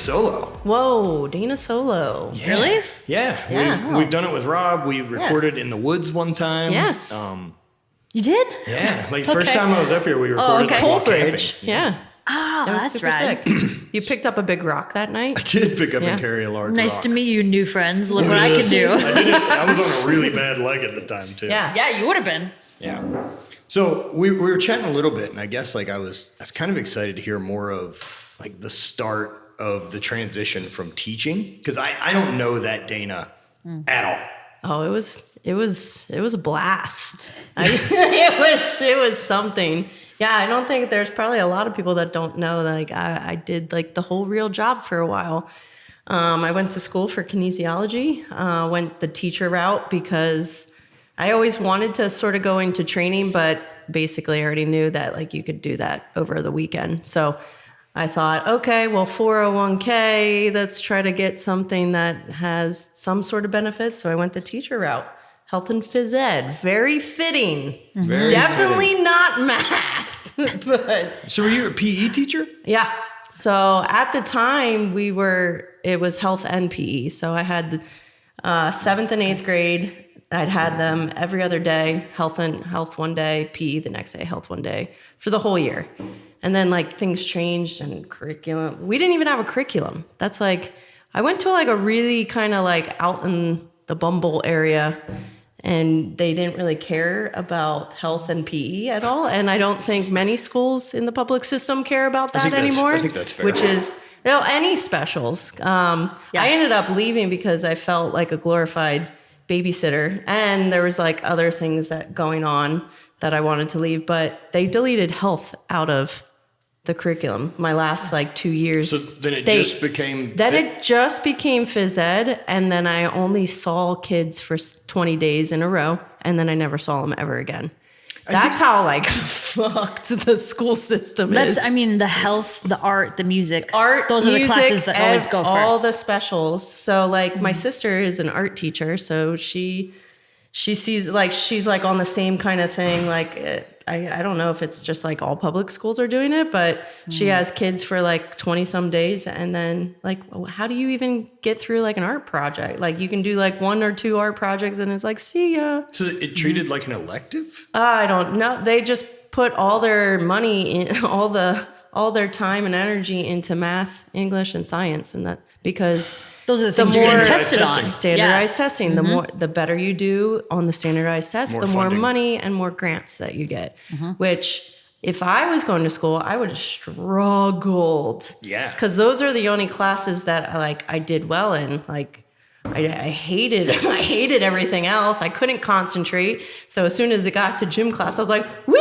Solo. Whoa, Dana Solo. Yeah. Really? Yeah. We've done it with Rob. We recorded in the woods one time. Yeah. You did? Yeah. Like first time I was up here, we recorded okay. while camping. Coldbridge. Yeah. Oh, It was that's super rad. sick. You picked up a big rock that night? I did pick up and carry a large Nice rock. to meet you, new friends. Look what I can do. I was on a really bad leg at the time too. Yeah. Yeah, you would have been. Yeah. So we were chatting a little bit, and I guess like I was kind of excited to hear more of like the start of the transition from teaching, because I don't know that Dana at all. Oh, it was a blast. It was something. Yeah, I don't think there's probably a lot of people that don't know that like I did like the whole real job for a while. I went to school for kinesiology, went the teacher route because I always wanted to sort of go into training, but basically I already knew that like you could do that over the weekend. So I thought, okay, well, 401k, let's try to get something that has some sort of benefits. So I went the teacher route, health and phys ed, very fitting. Very Definitely fitting. not math, but So were you a PE teacher? yeah. So at the time it was health and PE. So I had the 7th and 8th grade. I'd had them every other day, health one day, PE the next day, health one day for the whole year. And then like things changed and curriculum. We didn't even have a curriculum. That's like, I went to like a really kind of like out in the Bumble area, and they didn't really care about health and PE at all. And I don't think many schools in the public system care about that anymore. I think that's fair. Which is, any specials. I ended up leaving because I felt like a glorified babysitter, and there was like other things that going on that I wanted to leave, but they deleted health out of the curriculum my last like 2 years. So then it just became It just became phys ed, and then I only saw kids for 20 days in a row, and then I never saw them ever again. That's how like fucked the school system is. I mean, the health, the art, the music. Art, those are the music, classes that always go first. All the specials. So like my sister is an art teacher, so she sees like she's like on the same kind of thing. Like I don't know if it's just like all public schools are doing it, but she has kids for like 20 some days, and then like how do you even get through like an art project? Like you can do like 1 or 2 art projects, and it's like see ya. So it treated like an elective? I don't know. They just put all their money in all their time and energy into math, English, and science, and that because those are the things more you're getting tested on. standardized testing. The better you do on the standardized test, the more funding. money and more grants that you get. Which, if I was going to school, I would have struggled. Yeah, because those are the only classes that I did well in. Like I hated everything else. I couldn't concentrate. So as soon as it got to gym class, I was like, woohoo!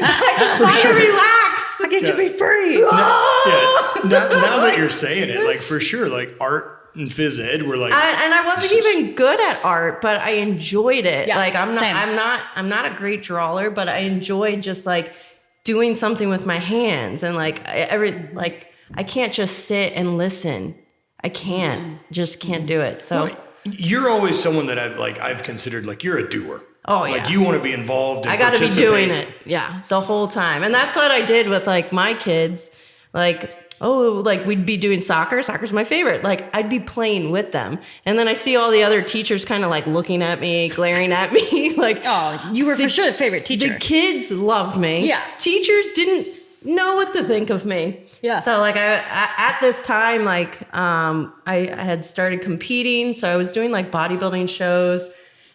I can finally relax. I get to be free. Now that you're saying it, like for sure, like art and phys ed were like, and I wasn't even good at art, but I enjoyed it. Yeah, like I'm same. not a great drawer, but I enjoyed just like doing something with my hands, and like I can't just sit and listen. I can't do it. So well, you're always someone that I've considered like you're a doer. Oh yeah. Like you want to be involved and I got to be participate. doing it. Yeah. The whole time. And that's what I did with like my kids. Like, we'd be doing soccer. Soccer's my favorite. Like I'd be playing with them. And then I see all the other teachers kind of like looking at me, glaring at me. Like, oh, you were for sure the favorite teacher. The kids loved me. Yeah. Teachers didn't know what to think of me. Yeah. So like I at this time, like, I had started competing. So I was doing like bodybuilding shows.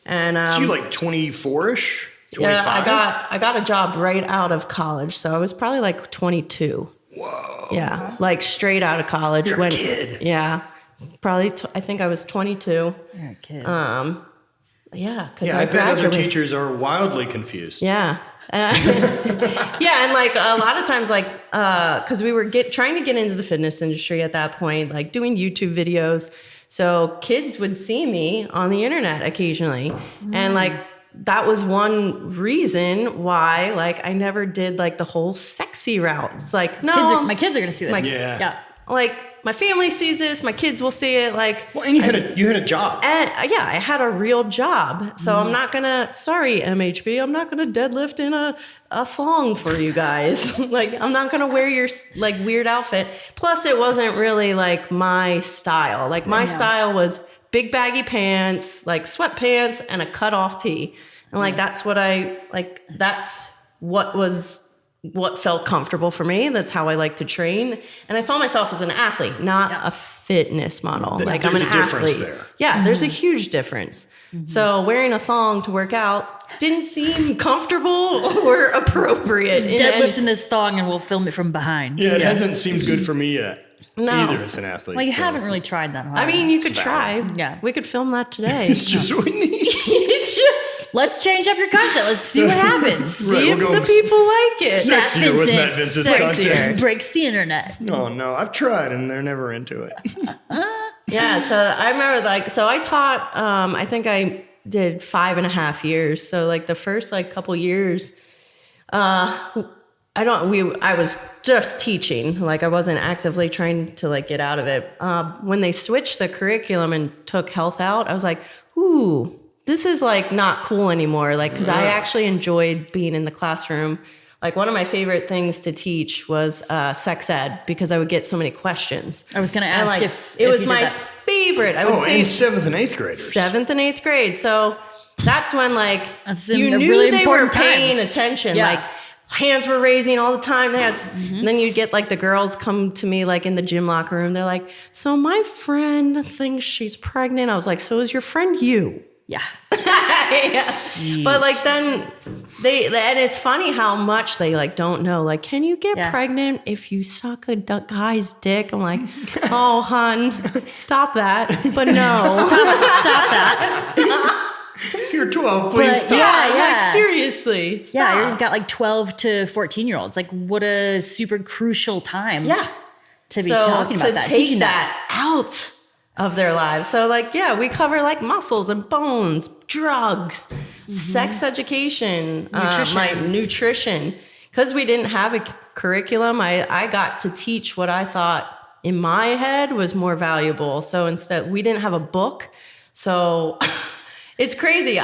And so you like 24-ish, 25? Yeah, I got a job right out of college, so I was probably like 22. Whoa. Yeah, like straight out of college. You're a kid. Yeah, probably. I think I was 22. You're a kid. Yeah, because I bet other teachers are wildly confused. Yeah. Yeah, and like a lot of times, like, because we were trying to get into the fitness industry at that point, like doing YouTube videos. So kids would see me on the internet occasionally. And like, that was one reason why, like, I never did like the whole sexy route. It's like, no. My kids are going to see this. Yeah. Like my family sees this, my kids will see it. Like, Well, and you had a job. and yeah, I had a real job. So I'm not gonna, sorry, MHB, I'm not gonna deadlift in a thong for you guys. Like, I'm not gonna wear your like weird outfit. Plus, it wasn't really like my style. Like, my style was big baggy pants, like sweatpants, and a cut off tee. And like, that's what what felt comfortable for me. That's how I like to train. And I saw myself as an athlete, not a fitness model. Like, there's I'm an a difference athlete. there. Yeah, there's a huge difference. So wearing a thong to work out didn't seem comfortable or appropriate. Deadlifting this thong and we'll film it from behind. Yeah, it hasn't seemed good for me yet. No. Either as an athlete. Well, you so. haven't really tried that hard. I mean, you could try. Yeah. We could film that today. It's just what we need. It's just Let's change up your content. Let's see what happens. Right, see if we'll the go people like it. Matt sexier with Matt Vincent's Sexier. content. breaks the internet. No, I've tried and they're never into it. Yeah, so I remember so I taught, I think I did 5.5 years. So like the first like couple years, I was just teaching. Like, I wasn't actively trying to like get out of it. When they switched the curriculum and took health out, I was like, ooh, this is like not cool anymore. Like, cause I actually enjoyed being in the classroom. Like, one of my favorite things to teach was sex ed, because I would get so many questions. I was going to And ask like, if it was you did my that. favorite. I would say And 7th and 8th graders. 7th and 8th grade. So that's when like That's you a knew really they were important time. paying attention. Yeah. Like, hands were raising all the time. They had, and then you'd get like the girls come to me like in the gym locker room. They're like, so my friend thinks she's pregnant. I was like, so is your friend you? Yeah. Yeah. But like then and it's funny how much they like don't know. Like, can you get pregnant if you suck a guy's dick? I'm like, oh, hun, stop that. But no. Stop that. You're 12, please But, stop. yeah. Like, seriously. Stop. Yeah, you've got like 12 to 14-year-olds. Like, what a super crucial time to be talking about that. To take teaching that out of their lives. So like, yeah, we cover like muscles and bones, drugs, sex education, my nutrition. Because we didn't have a curriculum, I got to teach what I thought in my head was more valuable. So instead, we didn't have a book. So it's crazy.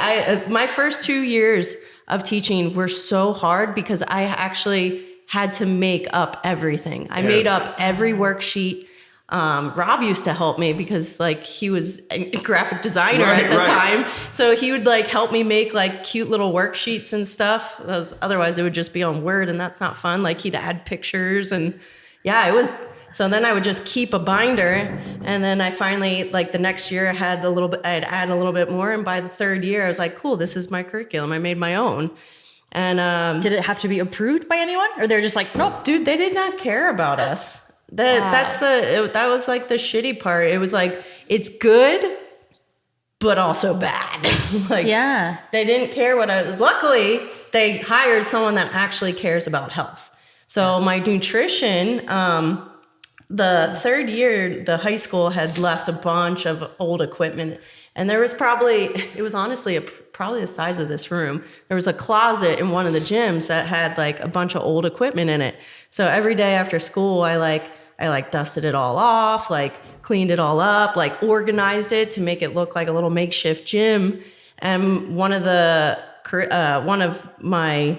My first 2 years of teaching were so hard because I actually had to make up everything. I made up every worksheet. Rob used to help me because like he was a graphic designer at the time. So he would like help me make like cute little worksheets and stuff. Otherwise it would just be on Word and that's not fun. Like he'd add pictures and it was. So then I would just keep a binder, and then I finally, like the next year, I'd add a little bit more, and by the third year, I was like, cool, this is my curriculum. I made my own. And Did it have to be approved by anyone, or they're just like, nope? dude, they did not care about us. That was like the shitty part. It was like, it's good, but also bad. Like, they didn't care luckily, they hired someone that actually cares about health. So my nutrition, the third year, the high school had left a bunch of old equipment, and there was it was honestly probably the size of this room. There was a closet in one of the gyms that had like a bunch of old equipment in it. So every day after school, I dusted it all off, like cleaned it all up, like organized it to make it look like a little makeshift gym. And one of my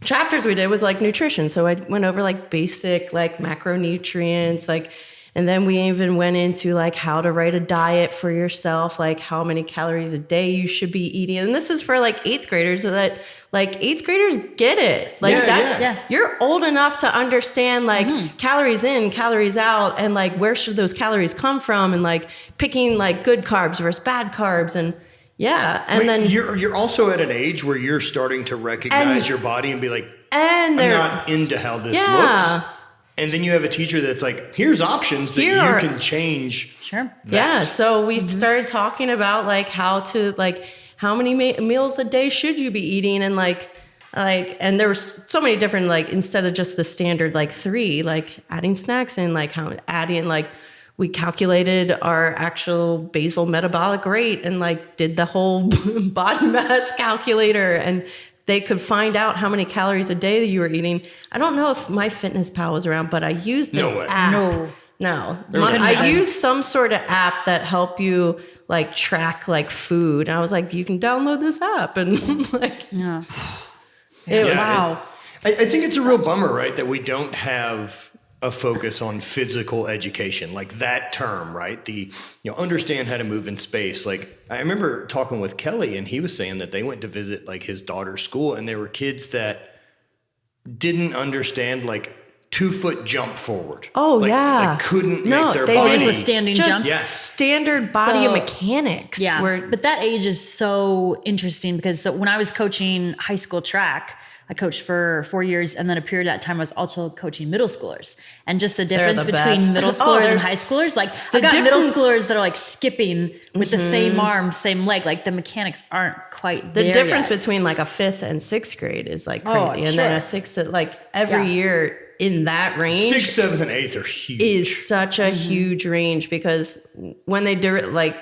chapters we did was like nutrition. So I went over like basic like macronutrients, like, and then we even went into like how to write a diet for yourself, like how many calories a day you should be eating. And this is for like 8th graders, so that like 8th graders get it. Like you're old enough to understand like calories in, calories out, and like where should those calories come from, and like picking like good carbs versus bad carbs. And then you're also at an age where you're starting to recognize your body and be like, I'm not into how this looks. And then you have a teacher that's like, here's options that you can change. Sure. That. Yeah. So we started talking about like how many meals a day should you be eating, and and there was so many different, like, instead of just the standard like 3, like adding snacks in, like we calculated our actual basal metabolic rate and like did the whole body mass calculator, and they could find out how many calories a day that you were eating. I don't know if MyFitnessPal was around, but I used an app. No. No. was a- I used some sort of app that help you like track like food. And I was like, you can download this app. And like, Yeah. wow. I think it's a real bummer, right, that we don't have a focus on physical education, like that term, right? Understand how to move in space. Like I remember talking with Kelly, and he was saying that they went to visit like his daughter's school, and there were kids that didn't understand like 2-foot jump forward. Oh, like, yeah. Like couldn't No, make their they body. just a standing Just jump. Yes. standard body So- mechanics. Yeah. Where, But that age is so interesting because when I was coaching high school track, I coached for 4 years, and then a period of that time I was also coaching middle schoolers. And just the difference the between best. middle Oh, schoolers and there's- high schoolers, like the I got middle difference- schoolers that are like skipping with the same arm, same leg. Like the mechanics aren't quite the there difference yet. between like a 5th and 6th grade is like crazy. Oh, and sure. then a 6th, like every Yeah. year in that range 6th, 7th, and 8th are huge. is such a huge range, because when they do it, like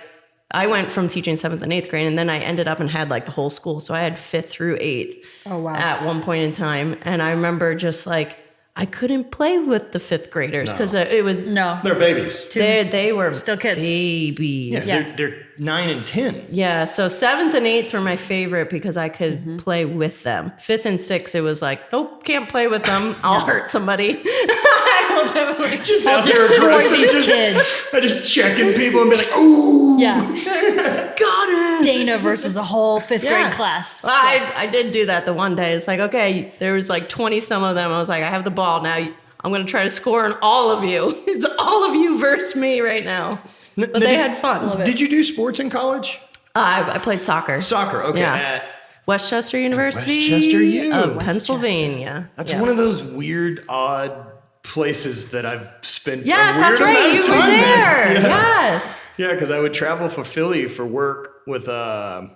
I went from teaching 7th and 8th grade, and then I ended up and had like the whole school. So I had 5th through 8th Oh, wow. at one point in time. And I remember just like, I couldn't play with the 5th graders because it was, No. They're babies. they were Still kids. babies. Yeah, They're 9 and 10. Yeah, so 7th and 8th were my favorite because I could play with them. 5th and 6th, it was like, nope, can't play with them. I'll hurt somebody. I will definitely Just out there destroy dressing, these just, kids. I just checking people and be like, ooh. Yeah. got it. Dana versus a whole 5th Yeah. grade class. Well, I did do that the one day. It's like, okay, there was like 20 some of them. I was like, I have the ball now. I'm going to try to score on all of you. It's all of you versus me right now. But they had fun. Did you do sports in college? I played soccer. Soccer, okay. Yeah. At Westchester University Westchester U. of Westchester. Pennsylvania. That's Yeah. one of those weird, odd places that I've spent a Yes, weird that's amount right. of You were time there. Yeah. Yes. Yeah, because I would travel for Philly for work with a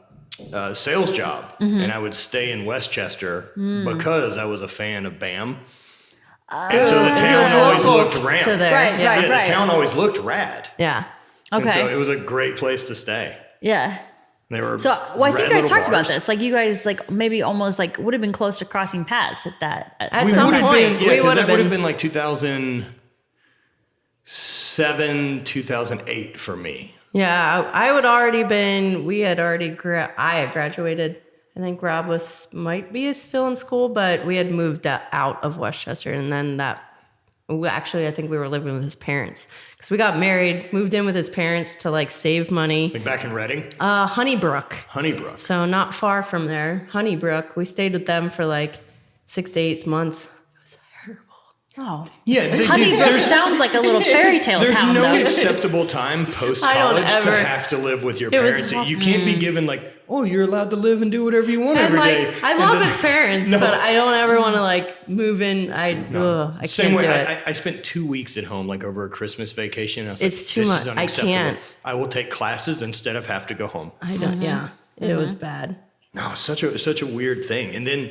sales job, and I would stay in Westchester because I was a fan of BAM. And so the town was always local looked rad. to there. Right, yeah. right. Yeah, the town always looked rad. Yeah. And so Okay. it was a great place to stay. Yeah. They were So, well, I think rad you guys little talked about bars. this. Like, you guys, like, maybe almost like would have been close to crossing paths at that. At We some would have point, been, yeah, we because would that have would have been. been like 2007, 2008 for me. Yeah, I would already been. We had already. I had graduated. I think Rob might be still in school, but we had moved out of Westchester, and then that. Actually, I think we were living with his parents because we got married, moved in with his parents to like save money. Like back in Reading, Honeybrook. Honeybrook. So not far from there, Honeybrook. We stayed with them for like 6 to 8 months. Oh. Yeah, Honeybrook sounds like a little fairy tale there's town, no though. acceptable time post I don't college to ever- have to live with your It was parents. hard. You can't be given like, oh, you're allowed to live and do whatever you want And every like, day. I And love then- his parents, No. but I don't ever want to like move in. I Same can't way. do it. I spent 2 weeks at home, like over a Christmas vacation. I was It's like, too this much. Is I unacceptable. can't. I will take classes instead of have to go home. I don't. Yeah, it was bad. No, such a weird thing. And then,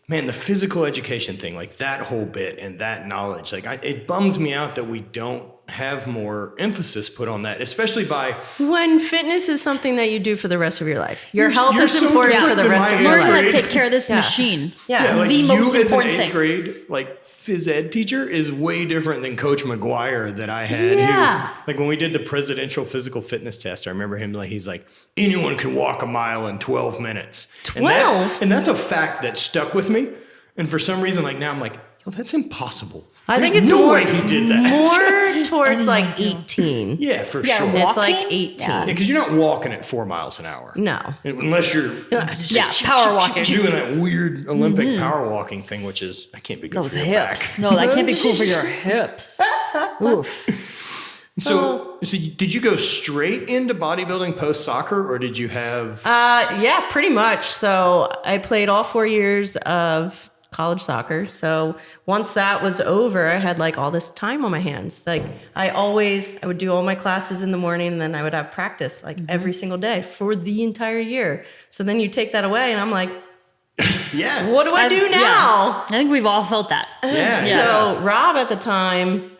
man, the physical education thing, like that whole bit and that knowledge, like it bums me out that we don't have more emphasis put on that, especially by When fitness is something that you do for the rest of your life, your health you're is so important for different the than rest my of your Learn eighth how life. to grade. take care of this Yeah. machine. Yeah, like the you most as important an eighth thing. grade, like phys ed teacher is way different than Coach McGuire that I had. Yeah. Who, like when we did the presidential physical fitness test, I remember him like he's like, anyone can walk a mile in 12 minutes. 12? And that's a fact that stuck with me. And for some reason, like now I'm like, yo, that's impossible. I think There's it's no more, way he did that. more towards like 18. Yeah, for Yeah, sure. walk- It's like Walking? 18. Yeah. Because you're not walking at 4 miles an hour. No. Unless you're Yeah, power walking. doing that weird Olympic power walking thing, which is, I can't be good Those for your hips. back. No, that can't be cool for your hips. Oof. So did you go straight into bodybuilding post soccer, or did you have? Yeah, pretty much. So I played all 4 years of college soccer. So once that was over, I had like all this time on my hands. Like I would do all my classes in the morning, and then I would have practice like every single day for the entire year. So then you take that away, and I'm like, Yeah. what do I do now? Yeah. I think we've all felt that. Yeah. So Rob at the time,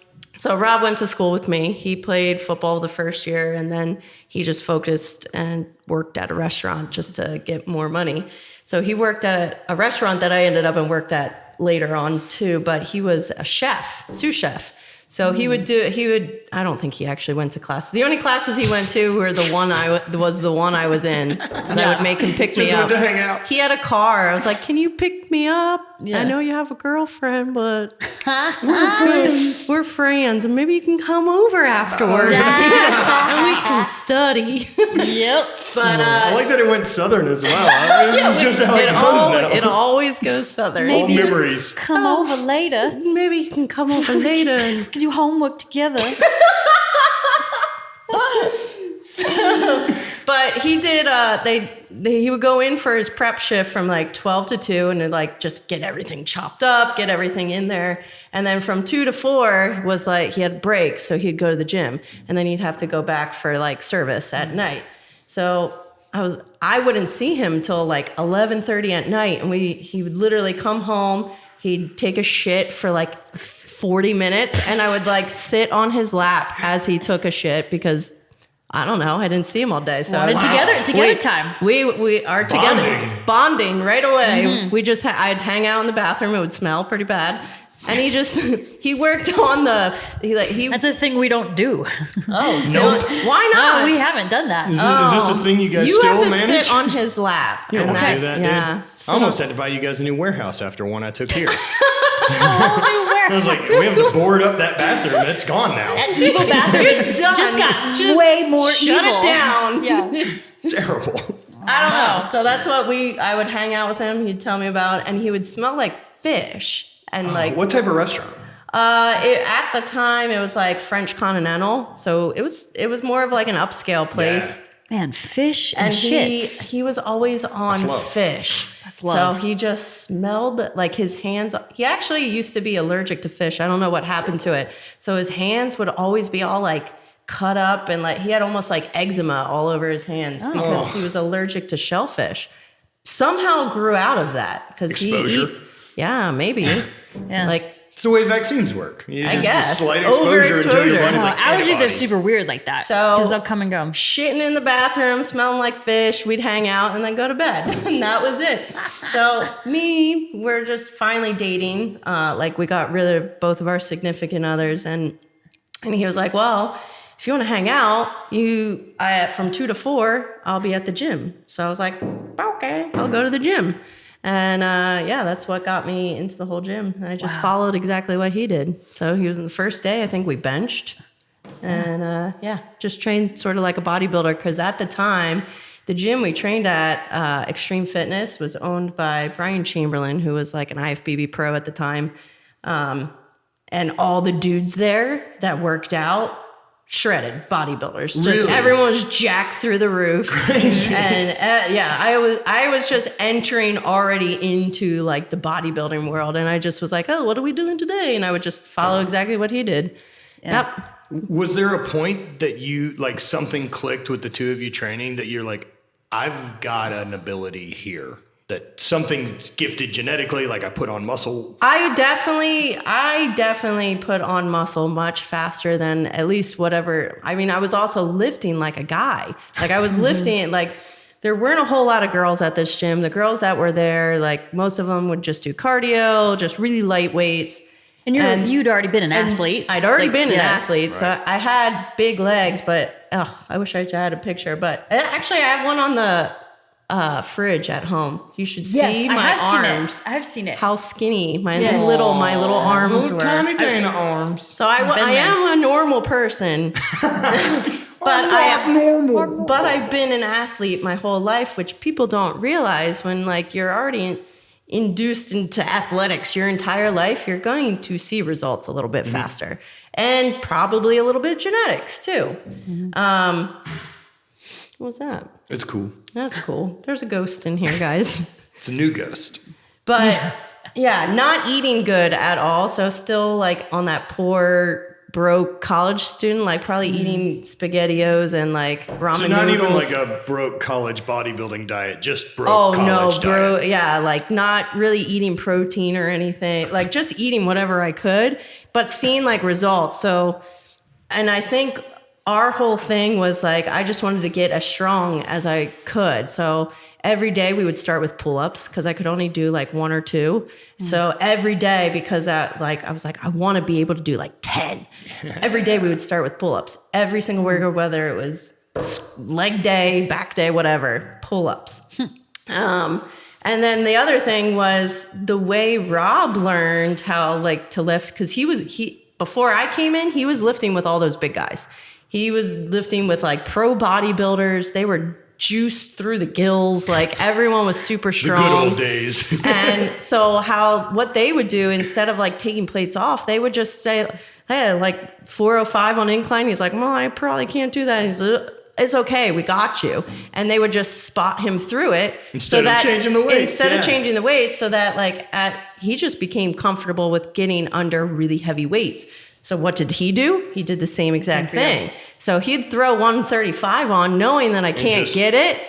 Rob went to school with me. He played football the first year, and then he just focused and worked at a restaurant just to get more money. So he worked at a restaurant that I ended up and worked at later on too, but he was a chef, sous chef. So he would, I don't think he actually went to class. The only classes he went to were the one I was in. 'Cause I would make him pick me Just up. went to hang out. He had a car. I was like, can you pick me up? Yeah. I know you have a girlfriend, but we're friends. And maybe you can come over afterwards. And we can study. Yep. But I like that it went Southern as well. This is just how it goes now. it always goes Southern. All memories. Come over later. Maybe you can come over later and We can do homework together. But he did. He would go in for his prep shift from like 12 to 2, and like just get everything chopped up, get everything in there, and then from 2 to 4 was like he had breaks, so he'd go to the gym, and then he'd have to go back for like service at night. So I wouldn't see him till like 11:30 at night, and he would literally come home. He'd take a shit for like 40 minutes, and I would like sit on his lap as he took a shit because I don't know, I didn't see him all day. So Together time. We are together, bonding right away. We just I'd hang out in the bathroom. It would smell pretty bad, and he worked on he. That's a thing we don't do. Oh, so Nope. why not? No, we haven't done that. Is this a thing you guys You still have to manage? sit on his lap. You don't and want to do that, yeah. dude. I almost had to buy you guys a new warehouse after one I took here. Oh, I was like, we have to board up that bathroom. It's gone now. that evil bathroom has just got way more Shut evil. it down. Yeah. It's terrible. I don't know. So that's what I would hang out with him. He'd tell me about, and he would smell like fish and like. What type of restaurant? At the time it was like French Continental, so it was more of like an upscale place. Yeah. Man, fish and And shits. he was always on love. fish. That's love. So he just smelled like his hands. He actually used to be allergic to fish. I don't know what happened to it. So his hands would always be all like cut up, and like he had almost like eczema all over his hands because he was allergic to shellfish. Somehow grew out of that because Exposure? yeah, maybe. Yeah. Like It's the way vaccines work. You I just guess. a slight exposure until your Overexposure. body's Oh, like allergies are antibodies. super weird like that. So- because they'll come and go. shitting in the bathroom, smelling like fish. We'd hang out and then go to bed. And that was it. So we're just finally dating. Like we got rid of both of our significant others. And he was like, well, if you want to hang out, from 2 to 4, I'll be at the gym. So I was like, okay, I'll go to the gym. And that's what got me into the whole gym. And I just followed exactly what he did. So he was in the first day, I think we benched. And just trained sort of like a bodybuilder. Because at the time, the gym we trained at, Extreme Fitness, was owned by Brian Chamberlain, who was like an IFBB pro at the time. And all the dudes there that worked out, shredded bodybuilders. Just Really? everyone was jacked through the roof. Crazy. And I was just entering already into like the bodybuilding world, and I just was like, oh, what are we doing today? And I would just follow exactly what he did. Yeah. Yep. Was there a point that you like something clicked with the two of you training that you're like, I've got an ability here, that something's gifted genetically, like I put on muscle? I definitely put on muscle much faster than at least whatever. I mean, I was also lifting like a guy. Like I was lifting, like there weren't a whole lot of girls at this gym. The girls that were there, like most of them would just do cardio, just really light weights. And you'd already been an athlete. I'd already been an yeah. athlete, so I had big legs, but I wish I had a picture. But actually, I have one on the fridge at home. You should see my arms. I have seen it. How skinny my little arms Little were. tiny Dana arms. So I am a normal person, but I've been an athlete my whole life, which people don't realize. When like you're already induced into athletics your entire life, you're going to see results a little bit faster, and probably a little bit of genetics too. What was that? It's cool. That's cool. There's a ghost in here, guys. It's a new ghost. But yeah, not eating good at all. So still like on that poor, broke college student, like probably eating SpaghettiOs and like ramen So not noodles. even like a broke college bodybuilding diet, just broke Oh college no, bro! diet. Yeah, like not really eating protein or anything. Like just eating whatever I could, but seeing like results. So, and I think our whole thing was like, I just wanted to get as strong as I could. So every day we would start with pull-ups because I could only do like 1 or 2. So every day, because I was like, I want to be able to do like 10. So every day we would start with pull-ups. Every single workout, whether it was leg day, back day, whatever, pull-ups. And then the other thing was the way Rob learned how like to lift, because before I came in, he was lifting with all those big guys. He was lifting with like pro bodybuilders. They were juiced through the gills. Like everyone was super strong. The good old days. And so what they would do instead of like taking plates off, they would just say, hey, like 405 on incline. He's like, well, I probably can't do that. He's like, it's okay, we got you. And they would just spot him through it. Instead of changing the weights, so that like he just became comfortable with getting under really heavy weights. So what did he do? He did the same exact thing. So he'd throw 135 on knowing that I can't get it.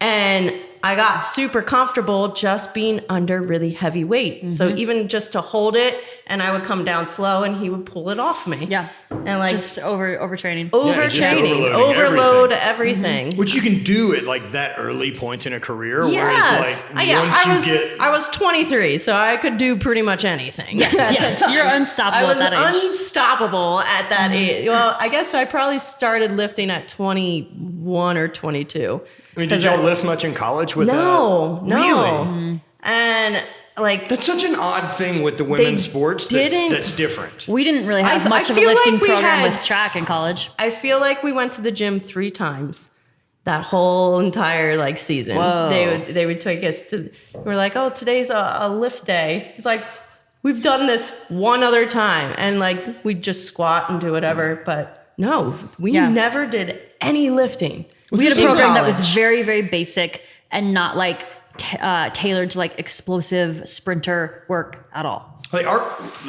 And I got super comfortable just being under really heavy weight. So even just to hold it, and I would come down slow and he would pull it off me. Yeah. And like just overtraining. Overload everything. Which you can do at like that early point in a career. Yes. Whereas like I was 23, so I could do pretty much anything. Yes, you're unstoppable at that age. I was unstoppable at that age. Well, I guess I probably started lifting at 21 or 22. I mean, did y'all lift much in college with No. Really? And like that's such an odd thing with the women's sports that's different. We didn't really have much of a lifting program with track in college. I feel like we went to the gym 3 times that whole entire like season. Whoa. They would take us to, we're like, oh, today's a lift day. It's like, we've done this one other time. And like, we'd just squat and do whatever. But no, we never did any lifting. We had a program that was very, very basic and not like tailored to like explosive sprinter work at all. Like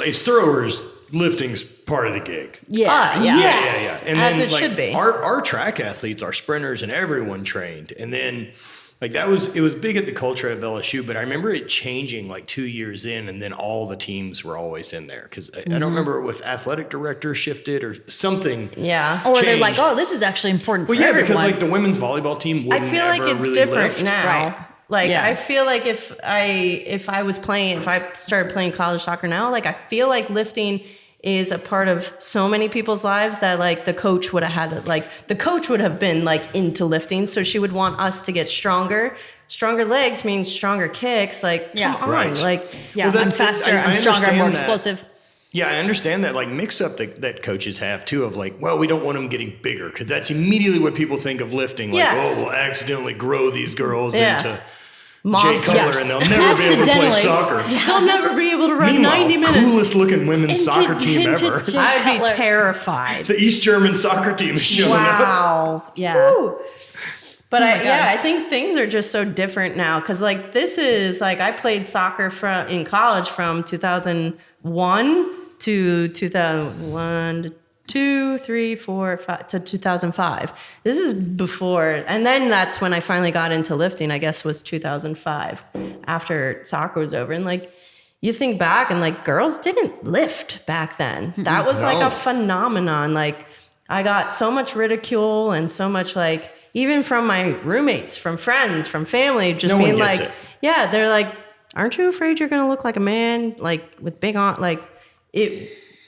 as throwers, lifting's part of the gig. Yeah. Yes. And as then, it like, should be. Our track athletes, our sprinters, and everyone trained. And then like it was big at the culture at LSU, but I remember it changing like 2 years in, and then all the teams were always in there. Because I don't remember if athletic director shifted or something. Yeah. Or changed. they're like, oh, this is actually important for everyone. Because like the women's volleyball team wouldn't I feel like it's really different lift. now. Right. Like I feel like if I started playing college soccer now, like I feel like lifting is a part of so many people's lives that like the coach would have been like into lifting, so she would want us to get stronger. Stronger legs means stronger kicks. Like come on, right. like I'm faster, I'm stronger, I'm more explosive. Yeah, I understand that like mix up that coaches have too of like, well, we don't want them getting bigger because that's immediately what people think of lifting. Like, we'll accidentally grow these girls into Jay Cutler and they'll never be able to play soccer. They'll never be able to run Meanwhile, 90 minutes. Coolest looking women's soccer team ever. I'd be terrified. The East German soccer team is showing up. Wow. Yeah. Woo. But I think things are just so different now. Cause like this is like, I played soccer in college from 2001 to 2001 2, 3, 4, 5 to 2005. This is before, and then that's when I finally got into lifting, I guess was 2005 after soccer was over. And like, you think back and like girls didn't lift back then. That was like a phenomenon. Like I got so much ridicule and so much like, even from my roommates, from friends, from family, just being like, they're like, aren't you afraid you're going to look like a man? Like with big on, like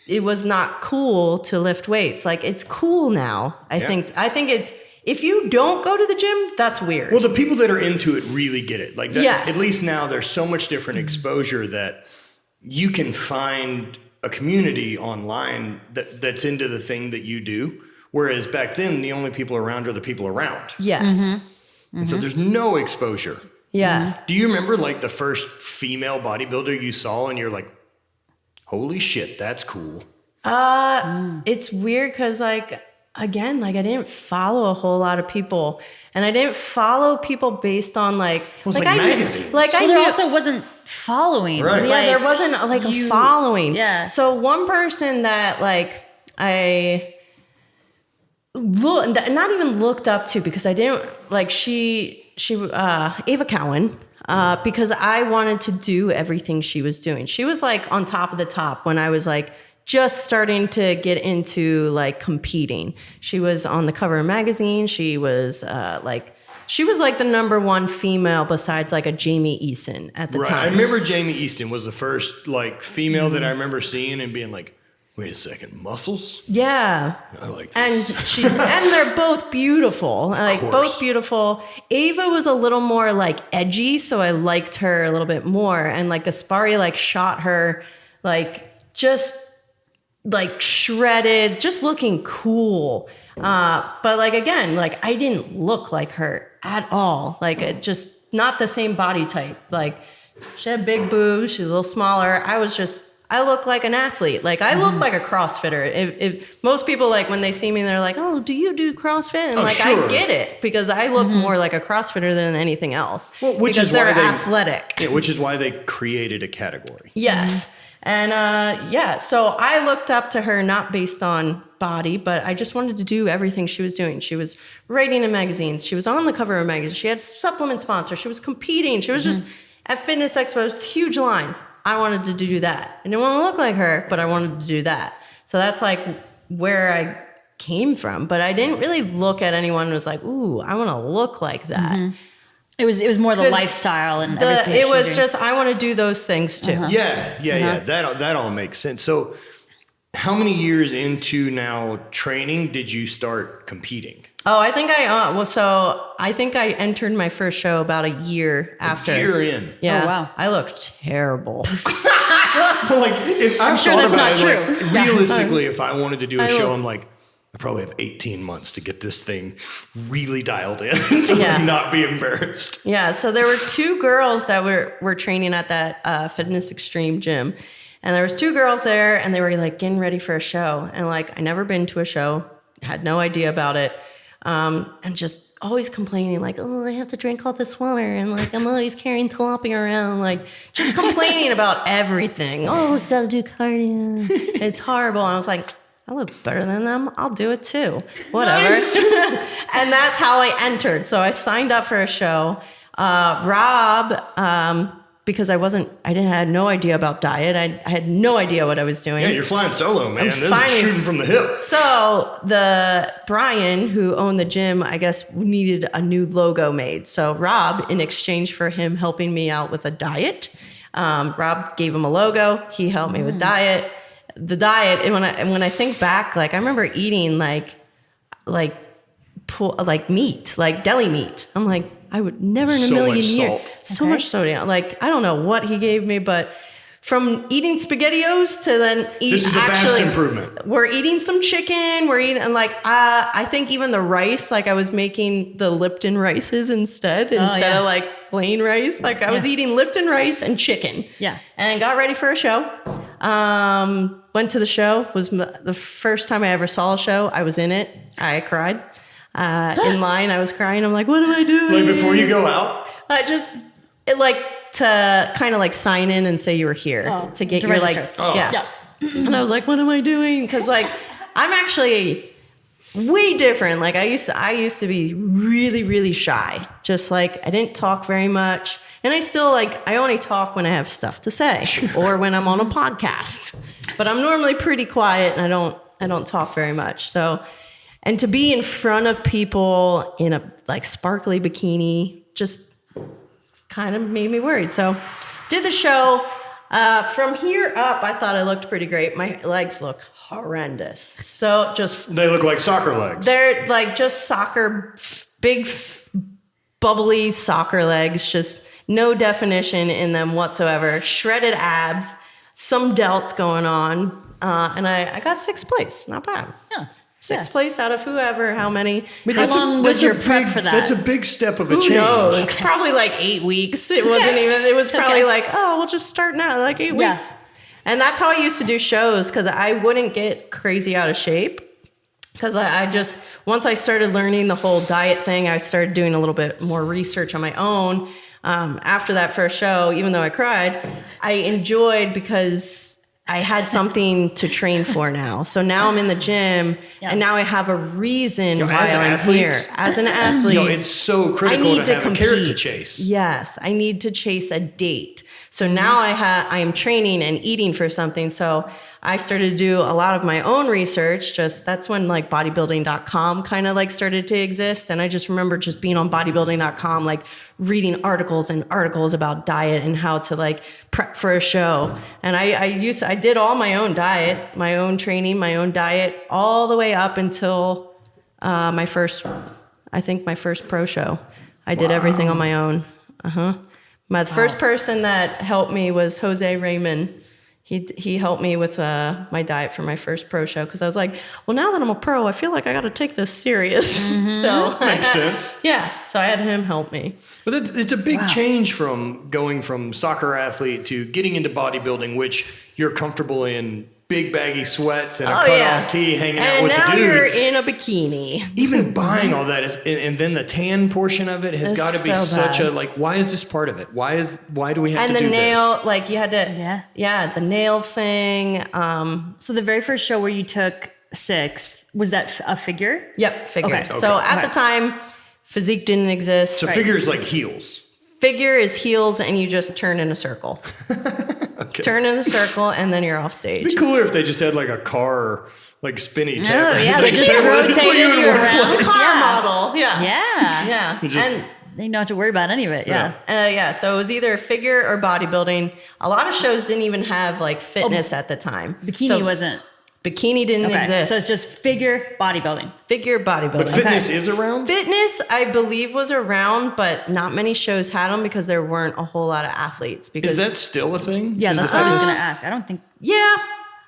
it was not cool to lift weights. Like it's cool now. I think it's, if you don't go to the gym, that's weird. Well, the people that are into it really get it. Like that, at least now there's so much different exposure that you can find a community online that's into the thing that you do. Whereas back then, the only people around are the people around. Yes. And so there's no exposure. Yeah. Do you remember like the first female bodybuilder you saw and you're like, holy shit, that's cool? It's weird because like, again, like I didn't follow a whole lot of people, and I didn't follow people based on like, well, it's like magazines. There also wasn't following. Right. Yeah, there wasn't like a following. Yeah. So one person that like not even looked up to, because I didn't like she Ava Cowan. Because I wanted to do everything she was doing. She was like on top of the top when I was like just starting to get into like competing. She was on the cover of a magazine. She was like the number one female besides like a Jamie Easton at the time. I remember Jamie Easton was the first like female that I remember seeing and being like, wait a second, muscles? Yeah. I like And this. and they're both beautiful. Like both beautiful. Ava was a little more like edgy, so I liked her a little bit more. And like Gaspari like shot her like just like shredded, just looking cool. But like again, like I didn't look like her at all. Like it just not the same body type. Like she had big boobs, she's a little smaller. I look like an athlete. Like I look like a CrossFitter. If most people like when they see me, they're like, "Oh, do you do CrossFit?" And like sure. I get it because I look more like a CrossFitter than anything else. Well, which because is why they're athletic. Yeah, which is why they created a category. Yes. And so I looked up to her not based on body, but I just wanted to do everything she was doing. She was writing in magazines. She was on the cover of a magazine. She had supplement sponsors. She was competing. She was just at fitness expos, huge lines. I wanted to do that. I didn't want to look like her, but I wanted to do that. So that's like where I came from. But I didn't really look at anyone who was like, ooh, I want to look like that. It was more the lifestyle and everything. It was just, I want to do those things too. Yeah. That all makes sense. So how many years into now training did you start competing? Oh, I think I think I entered my first show about a year after. A year in. Yeah. Oh, wow. I looked terrible. Well, like if I'm sure thought that's about not it, true. like, realistically, if I wanted to do a show, will. I'm like, I probably have 18 months to get this thing really dialed in to Yeah. like not be embarrassed. Yeah. So there were two girls that were training at that Fitness Extreme gym. And there was two girls there and they were like getting ready for a show. And like, I never been to a show, had no idea about it. And just always complaining like, oh, I have to drink all this water. And like, I'm always carrying tilapia around. Like just complaining about everything. Oh, gotta do cardio. It's horrible. And I was like, I look better than them. I'll do it too. Whatever. Nice. And that's how I entered. So I signed up for a show. Rob, because I had no idea about diet. I had no idea what I was doing. Yeah, you're flying solo, man. This is finally- shooting from the hip. So Brian, who owned the gym, I guess needed a new logo made. So Rob, in exchange for him helping me out with a diet, Rob gave him a logo. He helped me with diet. The diet, and when I think back, like I remember eating like meat, like deli meat. I'm like, I would never in a So million much years. salt. So much sodium. Like I don't know what he gave me, but from eating SpaghettiOs to then eat This is a vast improvement. We're eating some chicken. We're eating, and like I think even the rice, like I was making the Lipton rices instead of like plain rice. Like I was eating Lipton rice and chicken. Yeah. And got ready for a show. Went to the show. Was the first time I ever saw a show. I was in it. I cried. In line, I was crying. I'm like, what am I doing? Like before you go out? To kind of like sign in and say you were here to get your register. like, Yeah. And I was like, what am I doing? Because like, I'm actually way different. Like I used to be really, really shy. Just like, I didn't talk very much. And I still I only talk when I have stuff to say or when I'm on a podcast, but I'm normally pretty quiet and I don't talk very much. So, and to be in front of people in a like sparkly bikini just kind of made me worried. So did the show. From here up, I thought I looked pretty great. My legs look horrendous. So They look like soccer legs. they're like just big, bubbly soccer legs, just no definition in them whatsoever. Shredded abs, some delts going on. And I got 6th place. Not bad. Yeah. 6th place out of whoever, how many. But How long was your prep for that? That's a big step of a Who change. knows? Probably like 8 weeks. It wasn't even, it was probably Okay. like, oh, we'll just start now, like 8 Yeah. weeks. And that's how I used to do shows because I wouldn't get crazy out of shape. Because I just, once I started learning the whole diet thing, I started doing a little bit more research on my own. After that first show, even though I cried, I enjoyed because I had something to train for now. So now I'm in the gym and now I have a reason why as I'm here. athletes- As an athlete. It's so I critical need to to have a carrot to compete. chase. Yes, I need to chase a date. So now I am training and eating for something. So I started to do a lot of my own research. That's when like bodybuilding.com kind of like started to exist. And I just remember just being on bodybuilding.com, like reading articles and articles about diet and how to like prep for a show. And I did all my own diet, my own training, my own diet, all the way up until my first pro show. I did everything on my own. My first person that helped me was Jose Raymond. He helped me with my diet for my first pro show because I was like, well, now that I'm a pro, I feel like I got to take this serious. So Makes sense. Yeah, so I had him help me. But it's a big change from going from soccer athlete to getting into bodybuilding, which you're comfortable in big baggy sweats and a cut-off tee hanging out with the dudes. And now you're in a bikini. Even buying all that and then the tan portion of it has got to be such a, like, why is this part of it? Why do we have to do this? And the nail, like you had to, the nail thing. So the very first show where you took 6, was that a figure? Yep, figure. Okay. So at the time, physique didn't exist. So figures like heels. Figure is heels and you just turn in a circle. Turn in a circle and then you're off stage. It'd be cooler if they just had like a car, like spinny Oh, table. yeah, Like, they just rotated you around. Car model. Yeah. Yeah. And They don't have to worry about any of it. Yeah. So it was either figure or bodybuilding. A lot of shows didn't even have like fitness at the time. Bikini wasn't. Bikini didn't exist. So it's just figure bodybuilding. Figure bodybuilding. But fitness is around? Fitness, I believe, was around, but not many shows had them because there weren't a whole lot of athletes. Because Is that still a thing? Yeah, Is that's the what I was fitness- going to ask. I don't think. Yeah,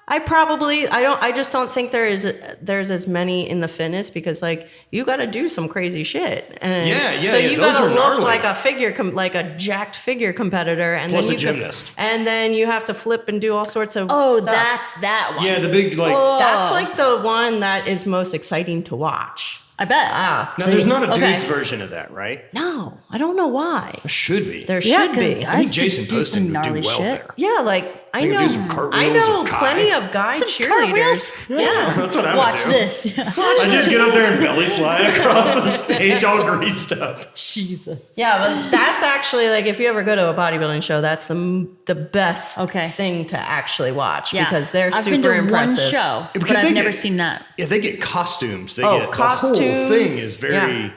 I just don't think there's as many in the fitness because like you got to do some crazy shit. And so you got to look gnarly. like a figure, like a jacked figure competitor, and Plus then a gymnast. and then you have to flip and do all sorts of. Oh, stuff. that's that one. Yeah, the big like. That's like the one that is most exciting to watch. I bet. Now there's not a Okay. dude's version of that, right? No, I don't know why. There should be. There Yeah, should 'cause be. I think guys Jason could do some Poston would do gnarly well shit. there. Yeah, like I They could know, do some cartwheels I know or Kai. plenty of guy Some cheerleaders. cartwheels? Yeah, That's what I would Watch do. this. I just get up there and belly slide across the stage all greased up. Jesus. yeah, but that's actually like if you ever go to a bodybuilding show, that's the best thing to actually watch because they're I've super been to impressive. one show, Because but I've they never get- seen that. Yeah, they get costumes. They Oh, get costumes. the whole thing is very.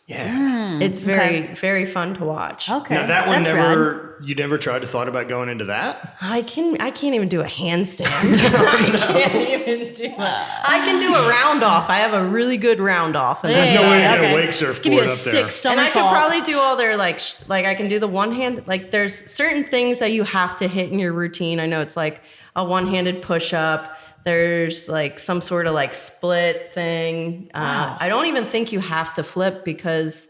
Yeah. It's very fun to watch. Okay. Now that one that's never. rad. You never tried to thought about going into that? I can't even do a handstand. I can't even do it. I can do a round off. I have a really good round off. And There's no way to get okay. a wake surfboard Give you a up there. 6 And I somersault. could probably do all their like I can do the one hand, like there's certain things that you have to hit in your routine. I know it's like a one-handed push-up. There's like some sort of like split thing. I don't even think you have to flip because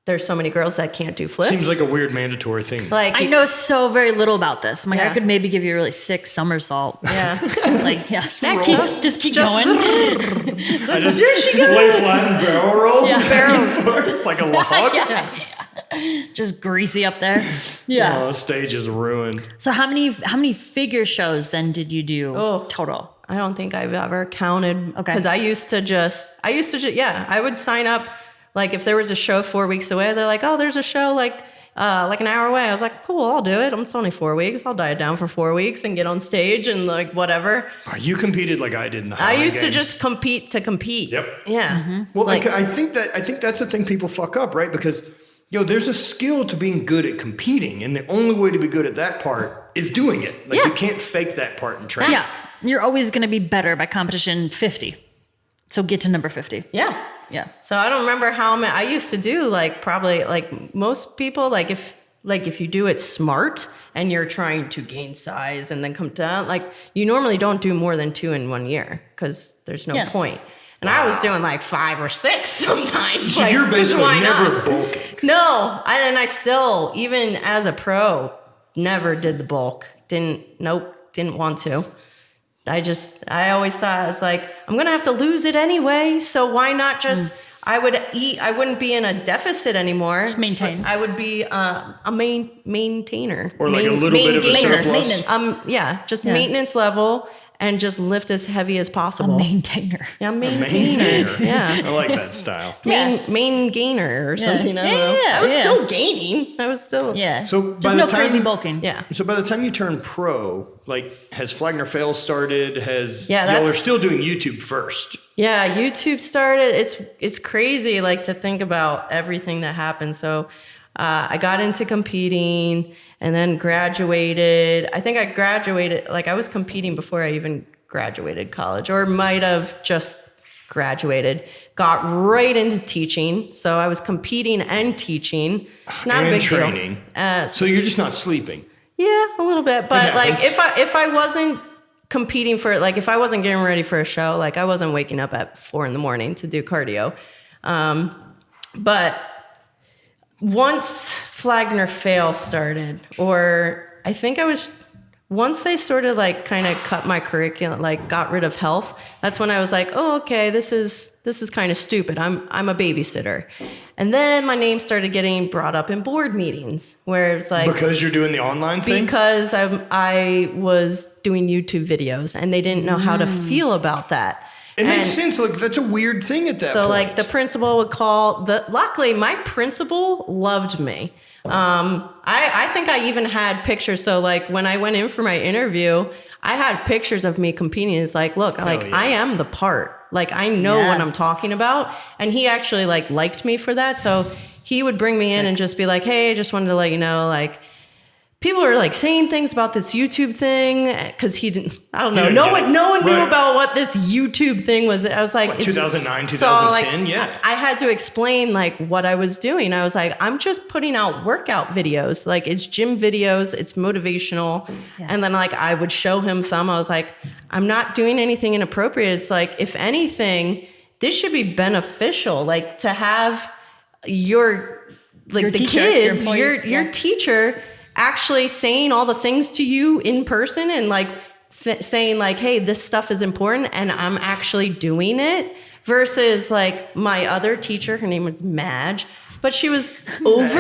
there's so many girls that can't do flips. Seems like a weird mandatory thing. Like I know so very little about this. I'm like, Yeah. I could maybe give you a really sick somersault. yeah. Like, yeah. Next. Just keep going. I just lay flat and barrel roll back and forth like a log. Just greasy up there. Yeah. Oh, the stage is ruined. So how many figure shows then did you do total? I don't think I've ever counted. Okay. Because I used to just, I would sign up. Like if there was a show 4 weeks away, they're like, oh, there's a show like an hour away. I was like, cool, I'll do it. It's only 4 weeks. I'll diet down for 4 weeks and get on stage and like whatever. You competed like I did in the I Highline used to Games. just compete to compete. Yep. Yeah. Well, I think that's the thing people fuck up, right? Because there's a skill to being good at competing, and the only way to be good at that part is doing it. Like you can't fake that part in training. Yeah. You're always going to be better by competition 50. So get to number 50. Yeah. Yeah. So I don't remember how many I used to do. Like probably like most people, like if you do it smart and you're trying to gain size and then come down, like you normally don't do more than 2 in 1 year because there's no point. And I was doing like 5 or 6 sometimes. So like, you're basically why never not? bulking. No, and I still, even as a pro, never did the bulk. Didn't want to. I always thought, I was like, I'm going to have to lose it anyway. So why not just, I wouldn't be in a deficit anymore. Just maintain. I would be a maintainer. Or like a little bit of a surplus. Maintenance. Maintenance level. and just lift as heavy as possible. Maintainer. Yeah, maintainer. Yeah. I like that style. Main gainer or something. I don't know. Yeah, I was still gaining. Yeah. So by just the no time- crazy bulking. Yeah. So by the time you turn pro, like, has Flagner Fail started? Yeah, y'all are that's- still doing YouTube first. Yeah, YouTube started. It's crazy, like, to think about everything that happened. So I got into competing and then graduated. I think I graduated, like, I was competing before I even graduated college, or might have just graduated. Got right into teaching. So I was competing and teaching. Not And a big training. deal. So you're just not sleeping. Yeah, a little bit. But Yeah, like it's- if I wasn't competing for, like, if I wasn't getting ready for a show, like, I wasn't waking up at 4 a.m. to do cardio. But once Flagner Fail started, or I think once they sort of like kind of cut my curriculum, like got rid of health, that's when I was like, oh, okay, this is kind of stupid. I'm a babysitter. And then my name started getting brought up in board meetings where it's like, Because you're doing the online thing? because I was doing YouTube videos and they didn't know how to feel about that. It makes And sense. Like, that's a weird thing at that so point. like the principal would luckily my principal loved me. I think I even had pictures. So like when I went in for my interview, I had pictures of me competing. It's like, look, like, yeah. I am the part. Like, I know what I'm talking about. And he actually like liked me for that. So he would bring me in and just be like, hey, I just wanted to let you know, like, people are like saying things about this YouTube thing, because he didn't. I don't know. didn't No get one, it. no one knew Right. about what this YouTube thing was. I was like, What, it's- 2009, so, 2010? like, Yeah. I had to explain like what I was doing. I was like, I'm just putting out workout videos. Like, it's gym videos. It's motivational. And then like I would show him some. I was like, I'm not doing anything inappropriate. It's like, if anything, this should be beneficial. Like, to have your Your the teacher, your kids, employee, your teacher actually saying all the things to you in person and like saying like, hey, this stuff is important and I'm actually doing it, versus like my other teacher, her name was Madge, but she was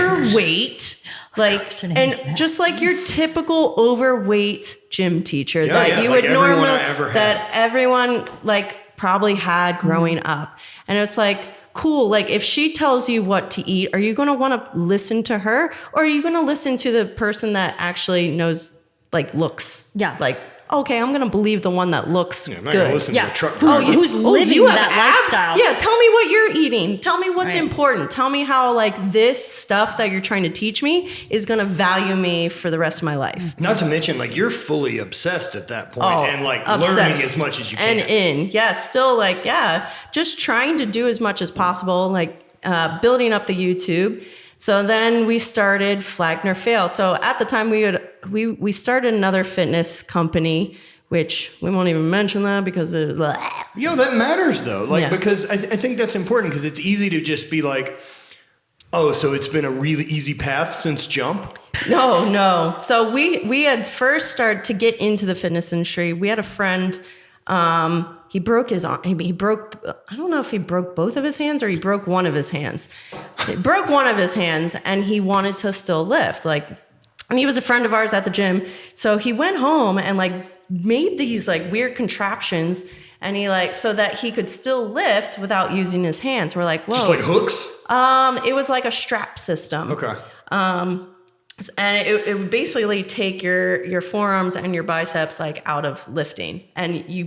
overweight, like, her name is and Madge. just like your typical overweight gym teacher Yeah, that yeah, you like would everyone normally, I ever had. that everyone like probably had growing up. And it's like, cool, like, if she tells you what to eat, are you going to want to listen to her, or are you going to listen to the person that actually knows, like, looks? Yeah. Like, okay, I'm going to believe the one that looks I'm not going to good. listen Yeah. to the truck Who's- driver. who's living you have that abs? lifestyle. Yeah, tell me what you're eating. Tell me what's Right. important. Tell me how, like, this stuff that you're trying to teach me is going to value me for the rest of my life. Not to mention, like, you're fully obsessed at that point and, like, learning obsessed. as much as you can. And still, like, just trying to do as much as possible, like, building up the YouTube. So then we started Flagner Fail. So at the time we started another fitness company, which we won't even mention that because of Yo, that matters, though. Like, Yeah. because I think that's important, because it's easy to just be like, oh, so it's been a really easy path since jump? No. So we had first started to get into the fitness industry. We had a friend, he broke his arm. He broke, I don't know if he broke both of his hands or he broke one of his hands. He broke one of his hands and he wanted to still lift. Like, and he was a friend of ours at the gym. So he went home and like made these like weird contraptions, and he like, so that he could still lift without using his hands. We're like, whoa. Just like hooks? It was like a strap system. Okay. And it would basically take your forearms and your biceps like out of lifting, and you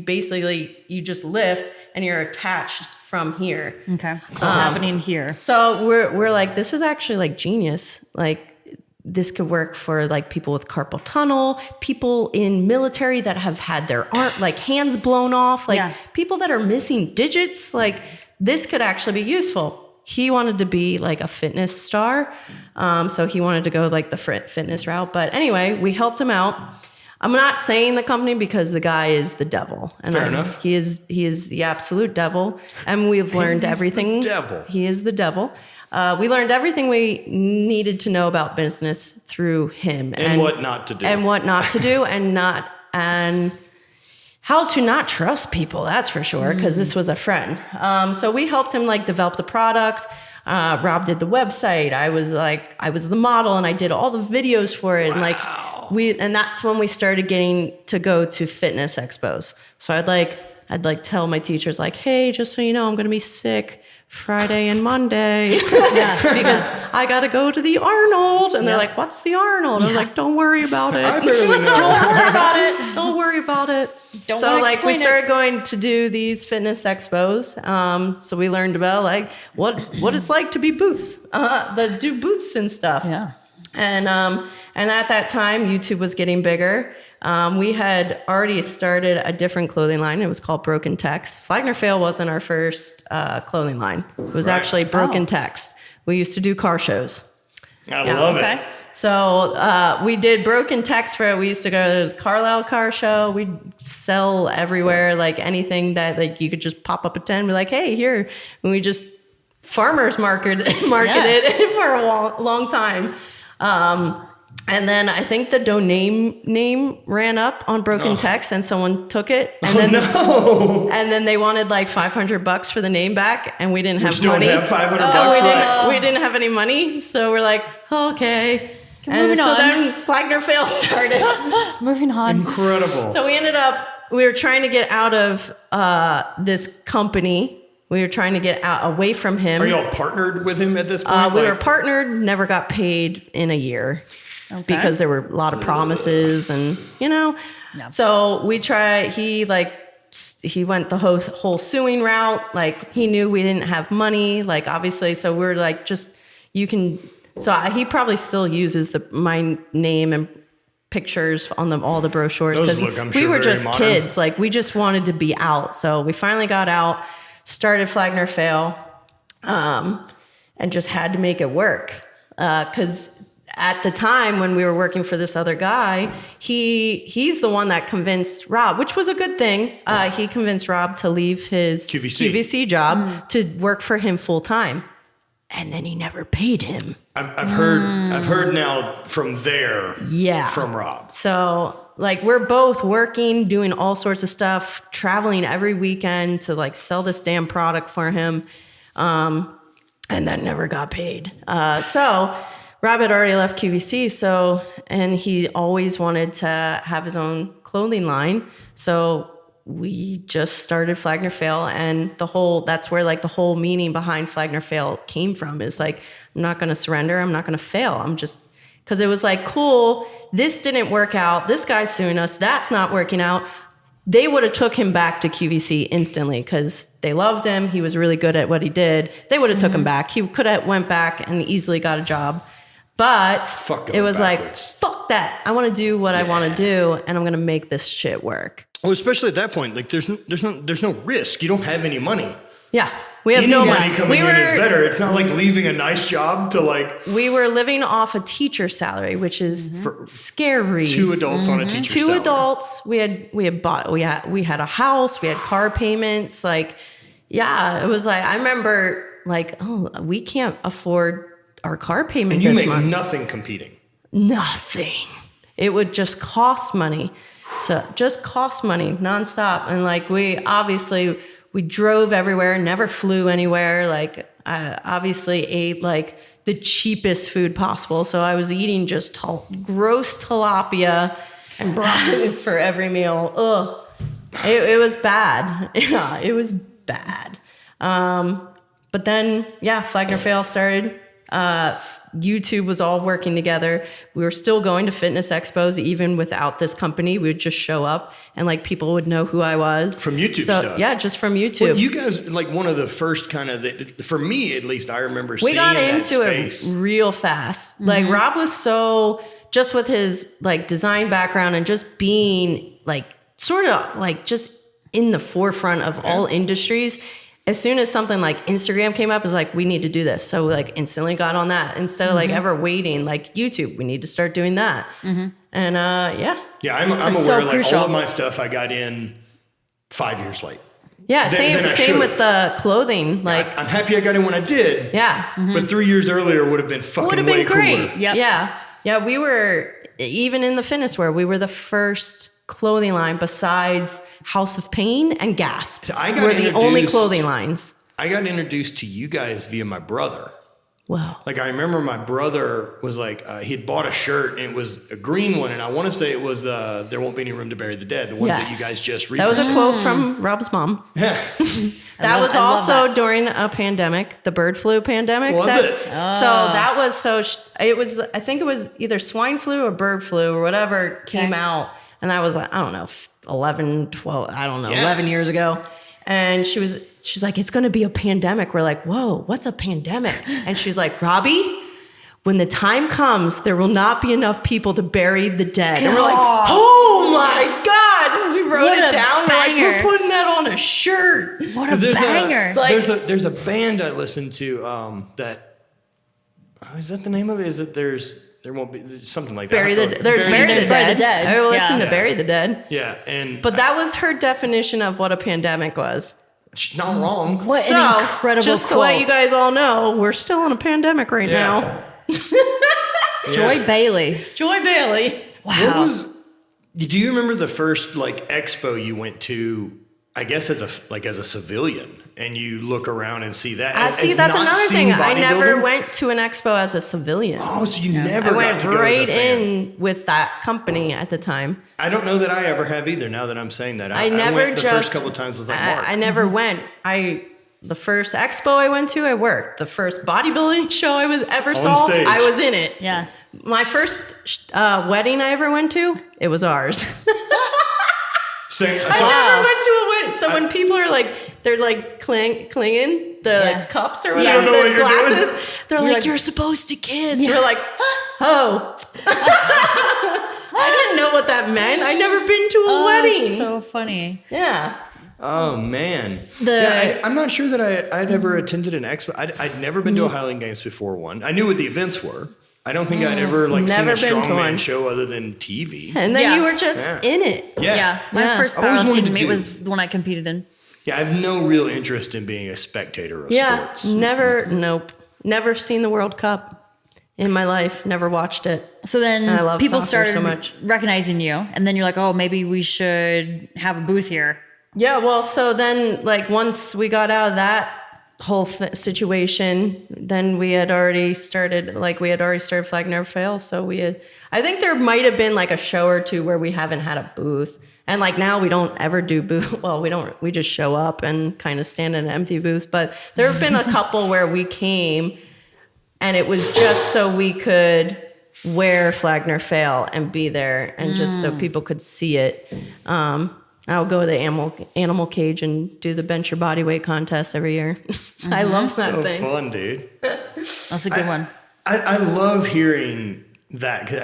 just lift and you're attached from here. Okay. So happening here. So we're like, this is actually like genius. Like, this could work for like people with carpal tunnel, people in military that have had their hands blown off, like people that are missing digits. Like, this could actually be useful. He wanted to be like a fitness star. So he wanted to go like the fitness route. But anyway, we helped him out. I'm not saying the company because the guy is the devil. And Fair enough. He is the absolute devil. And we've learned everything. The devil. He is the devil. We learned everything we needed to know about business through him. And what not to do. And what not to do, and how to not trust people, that's for sure, because this was a friend. So we helped him like develop the product. Rob did the website. I was the model, and I did all the videos for it. And like And that's when we started getting to go to fitness expos. So I'd tell my teachers like, hey, just so you know, I'm going to be sick Friday and Monday because I got to go to the Arnold. And they're like, what's the Arnold? I was like, don't worry about it. I barely know. Don't worry about it. Don't worry about it. Don't So like we explain started going to do these fitness expos. So we learned about like what it's like to be booths, that do booths and stuff. Yeah. And at that time, YouTube was getting bigger. We had already started a different clothing line. It was called Broken Text. Flagner Fail wasn't our first clothing line. It was actually Broken Text. We used to do car shows. I love it. So we did Broken Text for it. We used to go to the Carlisle car show. We'd sell everywhere, like anything that like you could just pop up a tent and be like, hey, here. And we just farmers marketed for a long time. And then I think the domain name ran up on Broken Text and someone took it. And then they wanted like $500 for the name back and we didn't have money. Don't have $500 we didn't have any money. So we're like, okay. And so then Flagner Fail started. Moving on. Incredible. So we were trying to get out of this company. We were trying to get away from him. Are y'all partnered with him at this point? We were partnered, never got paid in a year because there were a lot of promises and, So we tried, he went the whole suing route. Like he knew we didn't have money, like obviously. So we're like, he probably still uses my name and pictures on all the brochures. Those look, I'm sure, we were very just modern. kids. Like we just wanted to be out. So we finally got out, started Flagner Fail, and just had to make it work. Because at the time when we were working for this other guy, he's the one that convinced Rob, which was a good thing. He convinced Rob to leave his QVC job to work for him full time. And then he never paid him. I've heard now from there. Yeah. From Rob. So like we're both working, doing all sorts of stuff, traveling every weekend to like sell this damn product for him. And that never got paid. So Rob had already left QVC. And he always wanted to have his own clothing line. So we just started Flagner Fail, and that's where like the whole meaning behind Flagner Fail came from, is like, I'm not going to surrender. I'm not going to fail. Because it was like, cool, this didn't work out. This guy's suing us. That's not working out. They would have took him back to QVC instantly because they loved him. He was really good at what he did. They would have took him back. He could have went back and easily got a job. But it was like, fuck that. I want to do what I want to do, and I'm going to make this shit work. Well, especially at that point, like there's no risk. You don't have any money. Yeah, we have no money coming in is better. It's not like leaving a nice job to like. We were living off a teacher salary, which is scary. 2 adults on a teacher salary. 2 adults. We had a house. We had car payments. Like, yeah, it was like, I remember like, oh, we can't afford our car payment. And you this make month. nothing competing. Nothing. It would just cost money. So just cost money nonstop. And like we drove everywhere, never flew anywhere. Like I obviously ate like the cheapest food possible. So I was eating just gross tilapia and broccoli for every meal. Ugh. It was bad. Yeah, it was bad. But then, Flagner Fail started. YouTube was all working together. We were still going to fitness expos even without this company. We would just show up and like people would know who I was from YouTube stuff. Yeah, just from YouTube. Well, you guys like one of the first kind of for me at least, I remember we seeing got that into space. It real fast. Like Rob was so just with his like design background and just being like sort of like just in the forefront of all industries. As soon as something like Instagram came up, it's like, we need to do this. So we like instantly got on that instead of like ever waiting, like YouTube, we need to start doing that. And Yeah, I'm aware like all of my stuff I got in 5 years late. Yeah, same with the clothing. Like I'm happy I got in when I did. Yeah. But 3 years earlier would have been fucking way great. cooler. Yep. Yeah, we were, even in the fitness wear, we were the first clothing line besides House of Pain and Gasp. So we're the only clothing lines. I got introduced to you guys via my brother. Wow. Like I remember my brother was like, he'd bought a shirt and it was a green one. And I want to say it was There Won't Be Any Room to Bury the Dead. The ones that you guys just That was a quote from Rob's mom. Yeah. That was also during a pandemic, the bird flu pandemic. Was it? So that was it was, I think it was either swine flu or bird flu or whatever came out. And that was, I don't know, 11, 12, I don't know, 11 years ago. And she's like, it's going to be a pandemic. We're like, whoa, what's a pandemic? And she's like, Robbie, when the time comes, there will not be enough people to bury the dead. And we're like, oh my God. We wrote it down. We're like, we're putting that on a shirt. What a banger. There's a band I listen to that, is that the name of it? Is it there won't be something like that? Bury the Dead. I listen to Bury the Dead. Yeah. But that was her definition of what a pandemic was. She's not wrong. What an incredible just quote. To let you guys all know, we're still in a pandemic right now. Joy Bailey. Joy Bailey. Wow. Do you remember the first like expo you went to, I guess as a civilian, and you look around and see that? That's another thing. I never went to an expo as a civilian. Oh, so you never got to go right as a fan. in with that company at the time. I don't know that I ever have either. Now that I'm saying that, I never went the first couple of times with like Mark. I never went. The first expo I went to, I worked. The first bodybuilding show I saw, stage. I was in it. Yeah. My first wedding I ever went to, it was ours. Same. I never went to a wedding. So when people are like, they're like clinging the like, cups or whatever, the glasses, they're like, you're supposed to kiss. We're like, oh. I didn't know what that meant. I'd never been to a wedding. That's so funny. Yeah. Oh man. I'm not sure that I'd ever attended an expo. I'd never been to a Highland Games before one. I knew what the events were. I don't think I'd ever seen a strongman show other than TV. And then you were just in it. Yeah. My first powerlifting meet was the one I competed in. Yeah, I have no real interest in being a spectator of sports. Never seen the World Cup in my life. Never watched it. So then people started so much. recognizing you, and then you're like, oh, maybe we should have a booth here. Yeah, well, so then once we got out of that whole situation, then we had already started Flag Never Fail. So I think there might have been a show or two where we haven't had a booth. And now we don't ever do booth. Well, we just show up and kind of stand in an empty booth. But there have been a couple where we came and it was just so we could wear Flag Never Fail and be there and just so people could see it. I'll go to the animal cage and do the bench your body weight contest every year. I love that thing. So fun, dude. That's a good one. I love hearing that, because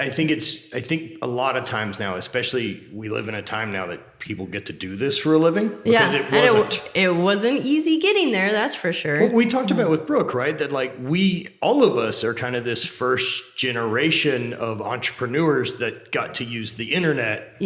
I think a lot of times now, especially we live in a time now that people get to do this for a living, because it wasn't easy getting there, that's for sure. Well, we talked about with Brooke, right? That all of us are kind of this first generation of entrepreneurs that got to use the internet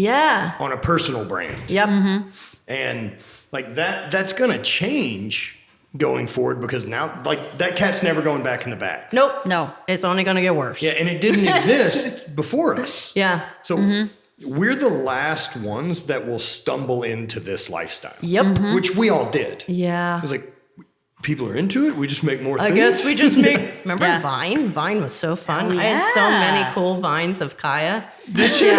on a personal brand. Yep. Mm-hmm. And that's going to change going forward, because now that cat's never going back in the bag. Nope. No. It's only going to get worse. Yeah, and it didn't exist before us. Yeah. So we're the last ones that will stumble into this lifestyle. Yep. Which we all did. Yeah. It was people are into it. We just make more things. I guess we just make... Remember Vine? Vine was so fun. Oh, I had so many cool Vines of Kaya. Did you?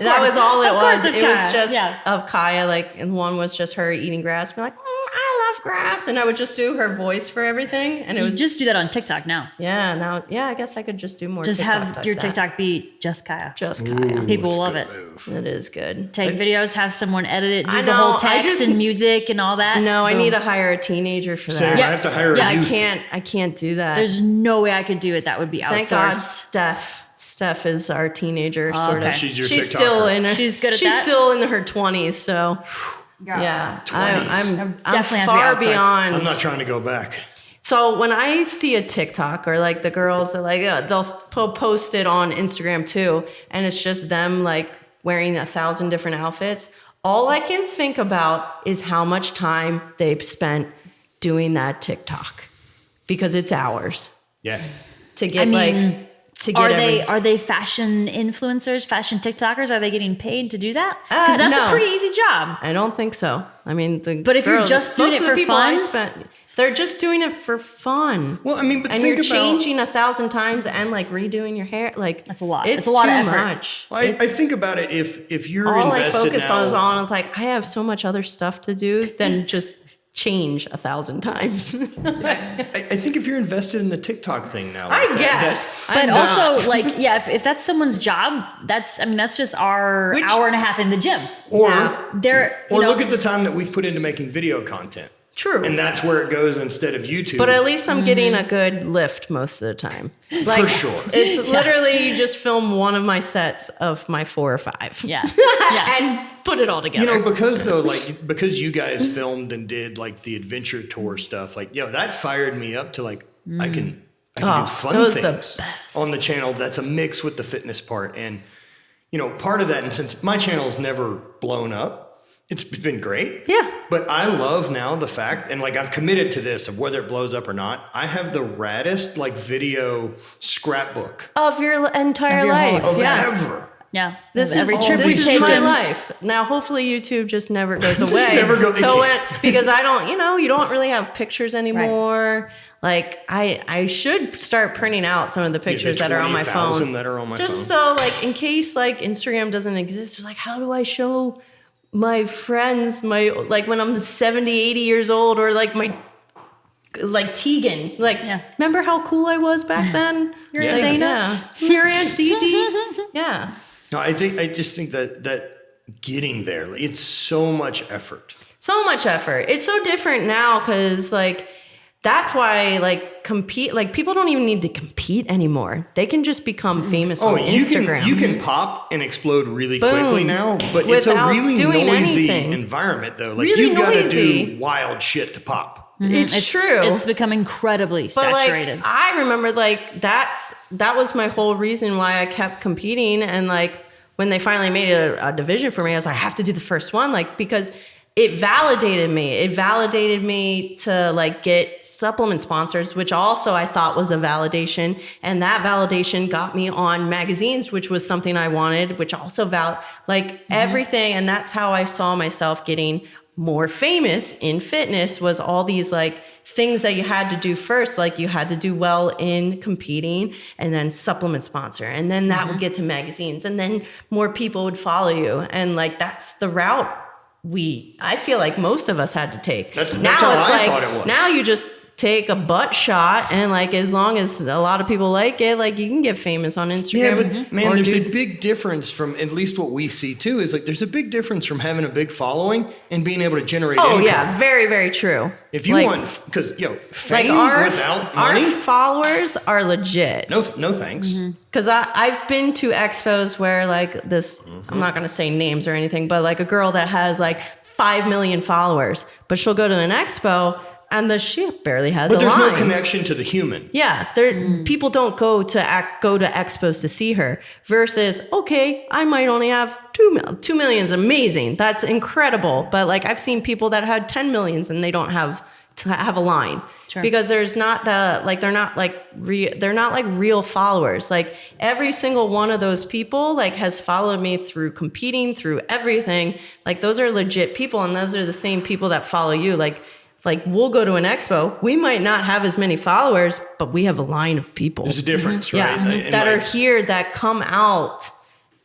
That was all it was. It was just of Kaya. And one was just her eating grass. We're like, I love grass. And I would just do her voice for everything. And it was just do that on TikTok now. Yeah. Now, I guess I could just do more. Just TikTok have your TikTok be just Kaya. Just Kaya. People will love it. It is good. Take videos, have someone edit it, do the whole text and music and all that. No, I need to hire a teenager for that. Same. I have to hire a youth. I can't do that. There's no way I could do it. That would be outsourced. Thank God Steph is our teenager, sort of. She's your she's TikToker. still in her, She's good at she's that? still in her 20s, so yeah. 20s. I'm definitely far have to be outsourced. beyond. I'm not trying to go back. So when I see a TikTok or the girls are they'll post it on Instagram too, and it's just them wearing 1,000 different outfits. All I can think about is how much time they've spent doing that TikTok, because it's hours. Yeah. To get are they fashion influencers, fashion TikTokers? Are they getting paid to do that? Because that's no. a pretty easy job. I don't think so. I mean, but if you're just doing it for fun, They're just doing it for fun. Well, I mean, but and think you're about, changing 1,000 times and like redoing your hair. Like That's a lot. It's a lot too of effort. much. I think about it. If you're All I invested focus now, on is like I have so much other stuff to do than just change 1,000 times. I think if you're invested in the TikTok thing now, I like guess. But also, like, yeah, if that's someone's job, that's just our hour and a half in the gym. or They're, look at the time that we've put into making video content. True. And that's where it goes instead of YouTube. But at least I'm getting a good lift most of the time. Like, For sure. It's literally you just film one of my sets of my 4 or 5. Yeah. And put it all together. because you guys filmed and did like the adventure tour stuff, like, that fired me up to like, I can do fun those the things best. on the channel. That's a mix with the fitness part. And, part of that, and since my channel's never blown up, it's been great. Yeah. But I love now the fact, and like I've committed to this of whether it blows up or not, I have the raddest like video scrapbook Of your entire Of your life. of Yeah. ever. Yeah. This Every is, trip this we've is taken. my life. Now, hopefully YouTube just never goes away. never goes- so it can't. because I don't, you don't really have pictures anymore. Like I should start printing out some of the pictures that are on my 20,000 phone. that are on my just phone. so like in case like Instagram doesn't exist, it's like how do I show my friends like when I'm 70, 80 years old or like my like Tegan. Like remember how cool I was back then? Your Yeah. Aunt Dana? Yeah. Your Aunt Dee Dee. Yeah. No, I just think that getting there, it's so much effort. So much effort. It's so different now because like that's why like compete like people don't even need to compete anymore. They can just become famous on Instagram. You can pop and explode really Boom. quickly now, but it's a Without really doing noisy anything. environment though. Like Really you've got to noisy. do wild shit to pop. It's true. It's become incredibly But saturated. like I remember like that was my whole reason why I kept competing. And like when they finally made it a division for me, I was like, I have to do the first one, like because it validated me. It validated me to like get supplement sponsors, which also I thought was a validation. And that validation got me on magazines, which was something I wanted, which also everything. And that's how I saw myself getting more famous in fitness was all these like things that you had to do first. Like you had to do well in competing and then supplement sponsor. And then that would get to magazines and then more people would follow you. And like, that's the route I feel like most of us had to take. That's how I thought it was. Now you just take a butt shot and like as long as a lot of people like it, like you can get famous on Instagram. Yeah, but man, or there's a big difference from at least what we see too is like there's a big difference from having a big following and being able to generate income. yeah, very, very true. If you want, because fame without money, our followers are legit. no thanks. Because I've been to expos where like this, I'm not going to say names or anything, but like a girl that has like 5 million followers, but she'll go to an expo and she barely has But a there's line. no connection to the human. Yeah, people don't go to expos to see her. Versus, okay, I might only have 2 million is amazing. That's incredible. But like I've seen people that had 10 millions and they don't have to have a line. Sure. Because there's not they're not like real followers. Like every single one of those people like has followed me through competing, through everything. Like those are legit people, and those are the same people that follow you. Like we'll go to an expo. We might not have as many followers, but we have a line of people. There's a difference, right? Yeah, And that are like, here that come out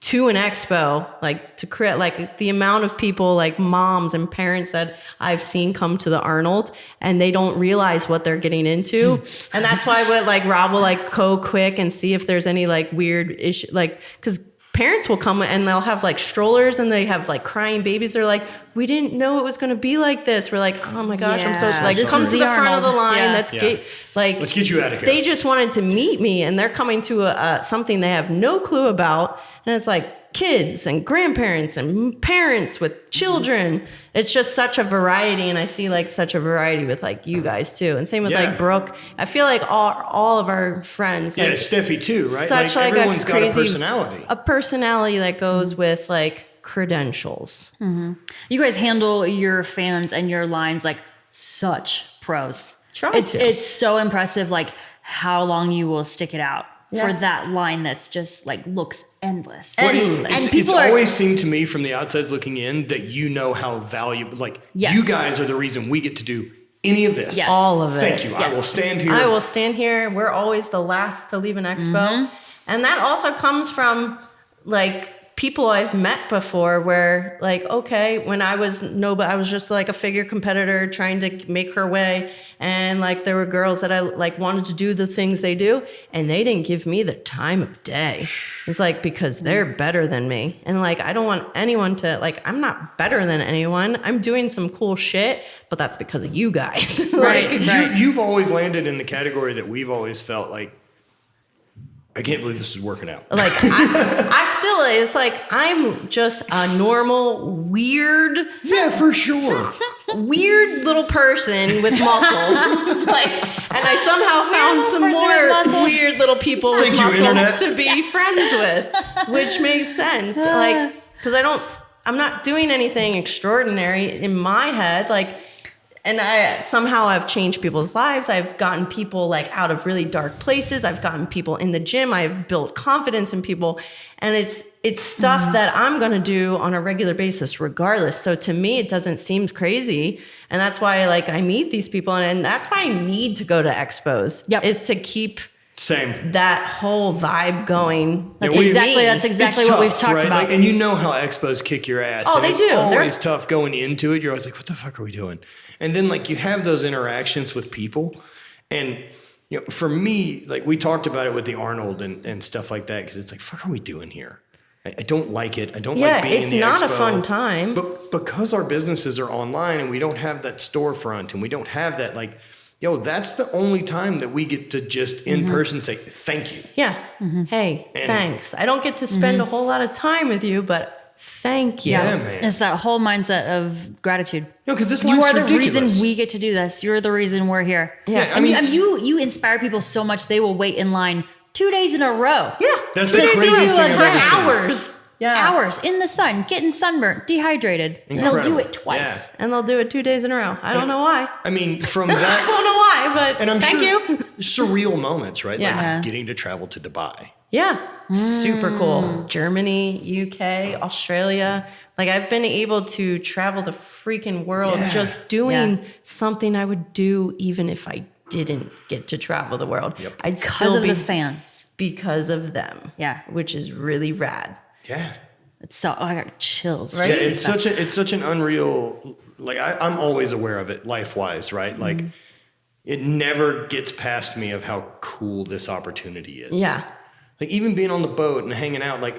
to an expo, like to create like the amount of people, like moms and parents that I've seen come to the Arnold and they don't realize what they're getting into. And that's why like Rob will like go quick and see if there's any like weird issue, like, cause parents will come and they'll have like strollers and they have like crying babies. They're like, we didn't know it was going to be like this. We're like, oh my gosh, I'm so like, this come is to the the front of the Arnold. line. Yeah. Let's get you out of here. They just wanted to meet me and they're coming to something they have no clue about. And it's like kids and grandparents and parents with children. It's just such a variety. And I see like such a variety with like you guys too. And same with like Brooke. I feel like all of our friends. Yeah, like, Steffi too, right? Such like everyone's a got a crazy, personality. A personality that goes with like credentials. You guys handle your fans and your lines like such pros. It's so impressive, like how long you will stick it out for that line that's just like looks endless. It's always seemed to me from the outside looking in that you know how valuable, like you guys are the reason we get to do any of this. Yes. All of it. Thank you. Yes. I will stand here. I will stand here. We're always the last to leave an expo. And that also comes from like people I've met before where like, okay, when I was I was just like a figure competitor trying to make her way. And like there were girls that I like wanted to do the things they do and they didn't give me the time of day. It's like because they're better than me. And like I don't want anyone to like I'm not better than anyone. I'm doing some cool shit, but that's because of you guys. Right. You've always landed in the category that we've always felt like I can't believe this is working out. Like, I still, it's like, I'm just a normal, weird. Yeah, for sure. Weird little person with muscles. Like, and I somehow found some more weird little people with muscles to be friends with, which makes sense. Like, because I'm not doing anything extraordinary in my head. Like, and I've changed people's lives. I've gotten people like out of really dark places. I've gotten people in the gym. I've built confidence in people. And it's stuff that I'm going to do on a regular basis regardless. So to me, it doesn't seem crazy. And that's why like I meet these people and that's why I need to go to expos is to keep that whole vibe going. That's exactly what we've talked about. Like, and you know how expos kick your ass. Oh, and they it's do. Always tough going into it. You're always like, what the fuck are we doing? And then like you have those interactions with people. And you know, for me, like we talked about it with the Arnold and stuff like that, because it's like, fuck are we doing here? I don't like it. I don't like being in the expo. Yeah, it's not a fun time. But because our businesses are online and we don't have that storefront and we don't have that like, yo, that's the only time that we get to just in person say thank you. Yeah. Hey, thanks. I don't get to spend a whole lot of time with you, but thank you. Yeah, man. It's that whole mindset of gratitude. No, because this you life's are the ridiculous. reason we get to do this. You're the reason we're here. Yeah. I mean, you inspire people so much they will wait in line 2 days in a row. Yeah. That's the craziest thing I've ever seen. Hours. Yeah. Hours in the sun, getting sunburnt, dehydrated. And they'll do it twice. And they'll do it 2 days in a row. I don't know why. I mean, from that. I don't know why, but And I'm thank sure you. surreal moments, right? Yeah. Like getting to travel to Dubai. Yeah. Super cool. Germany, UK, Australia. Like I've been able to travel the freaking world just doing something I would do even if I didn't get to travel the world. Yep. I'd Because still of be the fans. because of them. Yeah. Which is really rad. Yeah. It's so I got chills. Right? Yeah, it's such an unreal, like I'm always aware of it life-wise, right? Like it never gets past me of how cool this opportunity is. Yeah. Like even being on the boat and hanging out, like,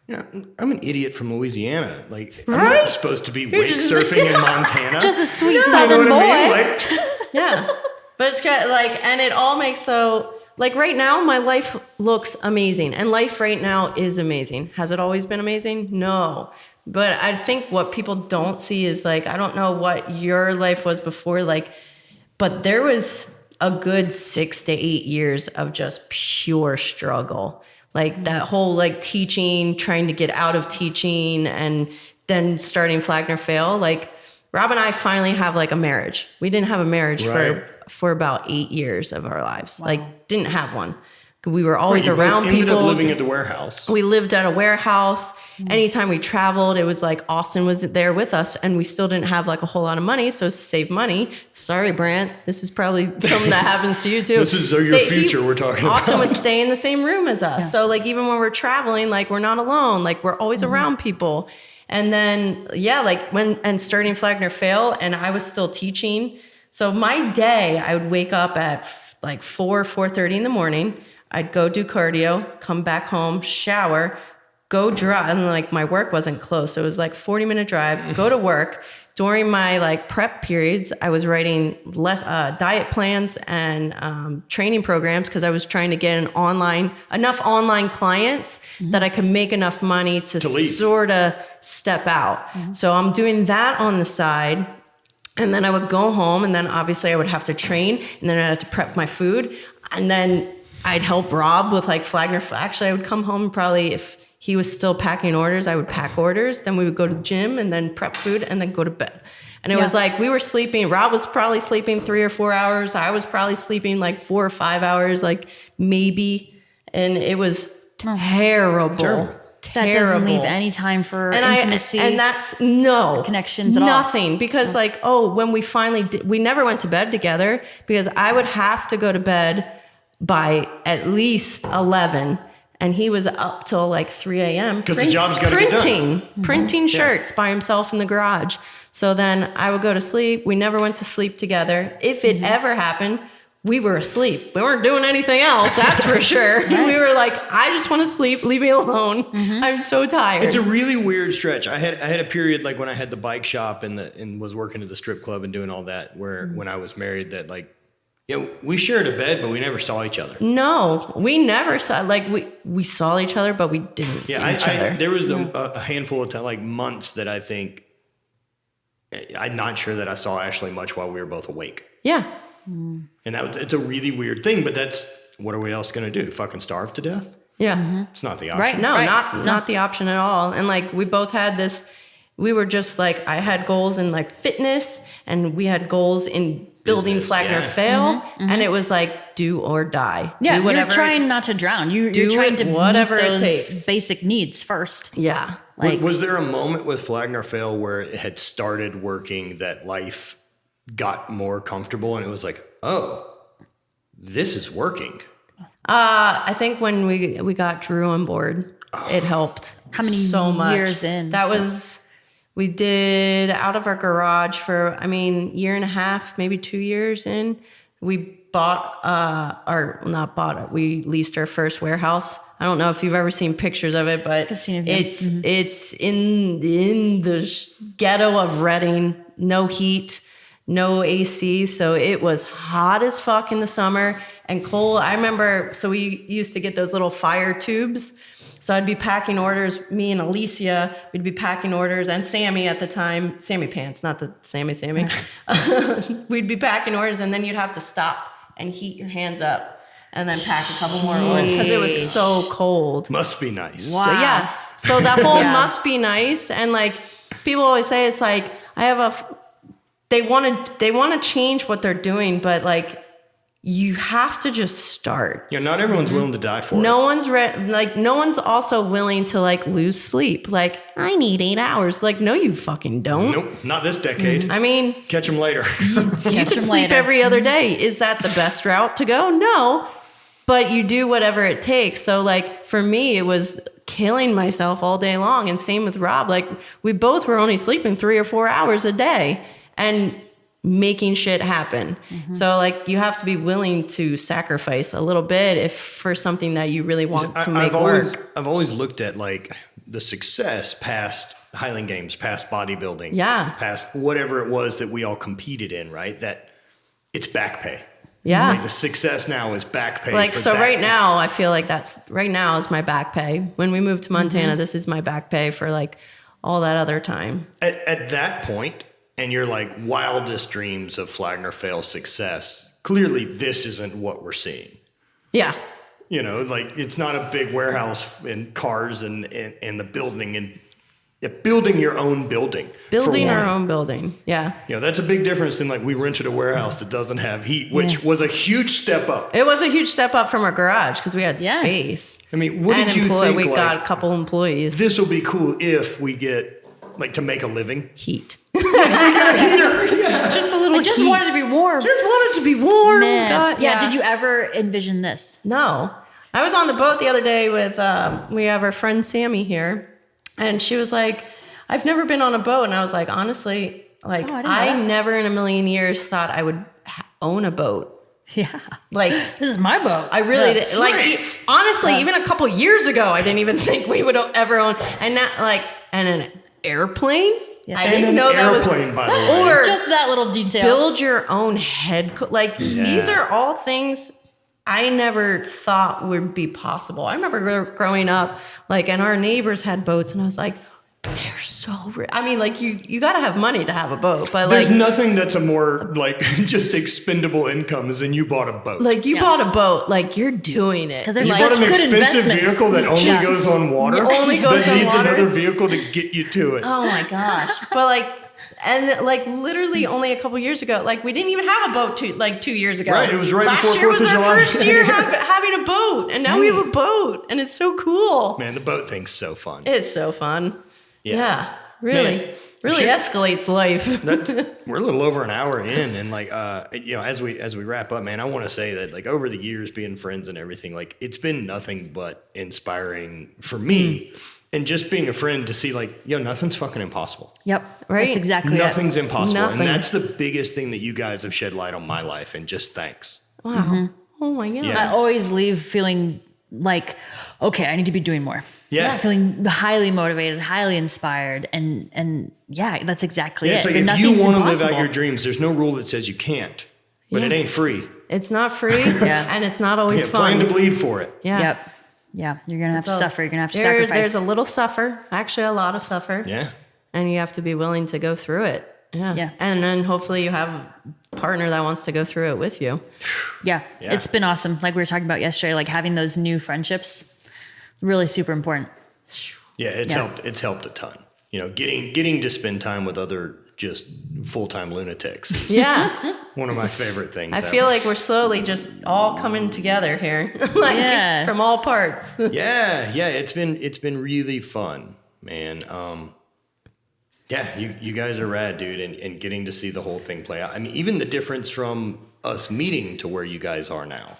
you know, I'm an idiot from Louisiana. Like I'm Right? not supposed to be wake surfing in Montana. Just a sweet You southern know what boy. I mean? Like, Yeah. But it's got like, and it all makes so, like right now, my life looks amazing. And life right now is amazing. Has it always been amazing? No. But I think what people don't see is like, I don't know what your life was before, like, but there was a good 6 to 8 years of just pure struggle. Like that whole like teaching, trying to get out of teaching and then starting Flagner Fail. Like Rob and I finally have like a marriage. We didn't have a marriage for about 8 years of our lives. Wow. Like didn't have one. We were always around people. Ended up living at the warehouse. We lived at a warehouse. Anytime we traveled, it was like Austin was there with us and we still didn't have like a whole lot of money. So to save money, sorry, Brant, this is probably something that happens to you too. This is your future we're talking about. Austin would stay in the same room as us. Yeah. So like even when we're traveling, like we're not alone. Like we're always around people. And then, like starting Flagner Fail and I was still teaching. So my day, I would wake up at like 4:30 in the morning. I'd go do cardio, come back home, shower, go drive. And like my work wasn't close. So it was like 40-minute drive, go to work. During my like prep periods, I was writing diet plans and training programs because I was trying to get enough online clients that I could make enough money to sort of step out. So I'm doing that on the side. And then I would go home and then obviously I would have to train and then I'd have to prep my food. And then I'd help Rob with like Flagner. Actually, I would come home probably if he was still packing orders, I would pack orders. Then we would go to the gym and then prep food and then go to bed. And it was like we were sleeping. Rob was probably sleeping 3 or 4 hours. I was probably sleeping like 4 or 5 hours, like maybe. And it was terrible. That doesn't leave any time for intimacy. And that's no connections at all. Nothing. Because when we finally we never went to bed together because I would have to go to bed by at least 11. And he was up till like 3 a.m. Because the job's got to get done. Printing shirts by himself in the garage. So then I would go to sleep. We never went to sleep together. If it ever happened, we were asleep. We weren't doing anything else, that's for sure. Right. We were like, I just want to sleep. Leave me alone. I'm so tired. It's a really weird stretch. I had a period like when I had the bike shop and was working at the strip club and doing all that where when I was married that like, we shared a bed, but we never saw each other. No, we never saw, we saw each other, but we didn't see each other. There was a handful of time, like months that I think, I'm not sure that I saw Ashley much while we were both awake. Yeah. And it's a really weird thing, but what are we else going to do? Fucking starve to death? Yeah. It's not the option. Right. No, not the option at all. And like, we both had this, we were just like, I had goals in like fitness and we had goals in building Flagner Fail, and it was like do or die. Yeah, do whatever. You're trying not to drown. You're trying to whatever meet those it takes. Basic needs first. Yeah. Was there a moment with Flagner Fail where it had started working that life got more comfortable and it was like, oh, this is working? I think when we got Drew on board, it helped. How many years in? That was. We did out of our garage for, year and a half, maybe 2 years in. We we leased our first warehouse. I don't know if you've ever seen pictures of it, but I've seen it. It's in the ghetto of Reading, no heat, no AC. So it was hot as fuck in the summer and cold. I remember, so we used to get those little fire tubes. So I'd be packing orders, me and Alicia, we'd be packing orders, and Sammy at the time, Sammy Pants, not the Sammy. We'd be packing orders, and then you'd have to stop and heat your hands up and then pack a couple more orders because it was so cold. Must be nice. Wow. So yeah, so that whole must be nice. And like people always say, it's like, they want to change what they're doing, but like, you have to just start. Yeah, not everyone's willing to die for it. No one's also willing to like lose sleep. Like, I need 8 hours. Like, no, you fucking don't. Nope, not this decade. Catch them later. You can sleep every other day. Is that the best route to go? No, but you do whatever it takes. So like for me, it was killing myself all day long. And same with Rob. Like we both were only sleeping 3 or 4 hours a day. And making shit happen. So like you have to be willing to sacrifice a little bit for something that you really want to make work. I've always looked at like the success past Highland Games, past bodybuilding, past whatever it was that we all competed in, right? That it's back pay. Yeah. Like the success now is back pay. Like, so right now I feel like right now is my back pay. When we moved to Montana, this is my back pay for like all that other time. At that point, and your like wildest dreams of Flagner Fail success, clearly this isn't what we're seeing. Yeah. Like it's not a big warehouse and cars and the building and building your own building. Building our own building. Yeah. That's a big difference than like we rented a warehouse that doesn't have heat, which was a huge step up. It was a huge step up from our garage because we had space. What did you think? We got a couple employees. This will be cool if we get like to make a living. Heat. Just a little. I just wanted to be warm. Just wanted to be warm. God, yeah. Did you ever envision this? No. I was on the boat the other day with. We have our friend Sammy here, and she was like, "I've never been on a boat," and I was like, honestly, like I never in a million years thought I would own a boat. Yeah. Like this is my boat. I really did. Like honestly, even a couple years ago, I didn't even think we would ever own. And now, like, and an airplane. Yeah. I didn't know that was, by the way. Or just that little detail. Build your own these are all things I never thought would be possible. I remember growing up, and our neighbors had boats, and I was like, they're so rich. You got to have money to have a boat, but there's nothing that's a more just expendable income than you bought a boat. You bought a boat, you're doing it. Because there's you such bought an good expensive vehicle that only goes on water. Only goes on needs water. Another vehicle to get you to it. Oh my gosh! But And like literally only a couple years ago, like we didn't even have a boat 2 years ago. Right, it was right Last before year 4th was of our July. first year having a boat, and now we have a boat, and it's so cool. Man, the boat thing's so fun. It's so fun. Yeah. Really, Man, really escalates life. We're a little over an hour in, and like as we wrap up, man, I want to say that like over the years being friends and everything, like it's been nothing but inspiring for me. And just being a friend to see like, nothing's fucking impossible. Yep. Right. That's exactly Nothing's it. impossible. Nothing. And that's the biggest thing that you guys have shed light on my life. And just thanks. Wow. Oh my God. Yeah. I always leave feeling like, okay, I need to be doing more. Yeah. Feeling highly motivated, highly inspired. And yeah, that's exactly It's it. like if Nothing's you want to live impossible. out your dreams, there's no rule that says you can't, but it ain't free. It's not free, and it's not always fun. Plan to bleed for it. Yeah. Yep. Yeah. You're going to have to suffer. You're going to have to There's sacrifice. a little suffer, actually a lot of suffer. Yeah. And you have to be willing to go through it. Yeah. Yeah. And then hopefully you have a partner that wants to go through it with you. Yeah. Yeah. It's been awesome. Like we were talking about yesterday, like having those new friendships, really super important. Yeah, it's helped. It's helped a ton. Getting to spend time with other just full-time lunatics. Yeah. One of my favorite things. I feel like we're slowly just all coming together here, from all parts. Yeah, it's been really fun, man. You guys are rad, dude, and getting to see the whole thing play out. I mean, even the difference from us meeting to where you guys are now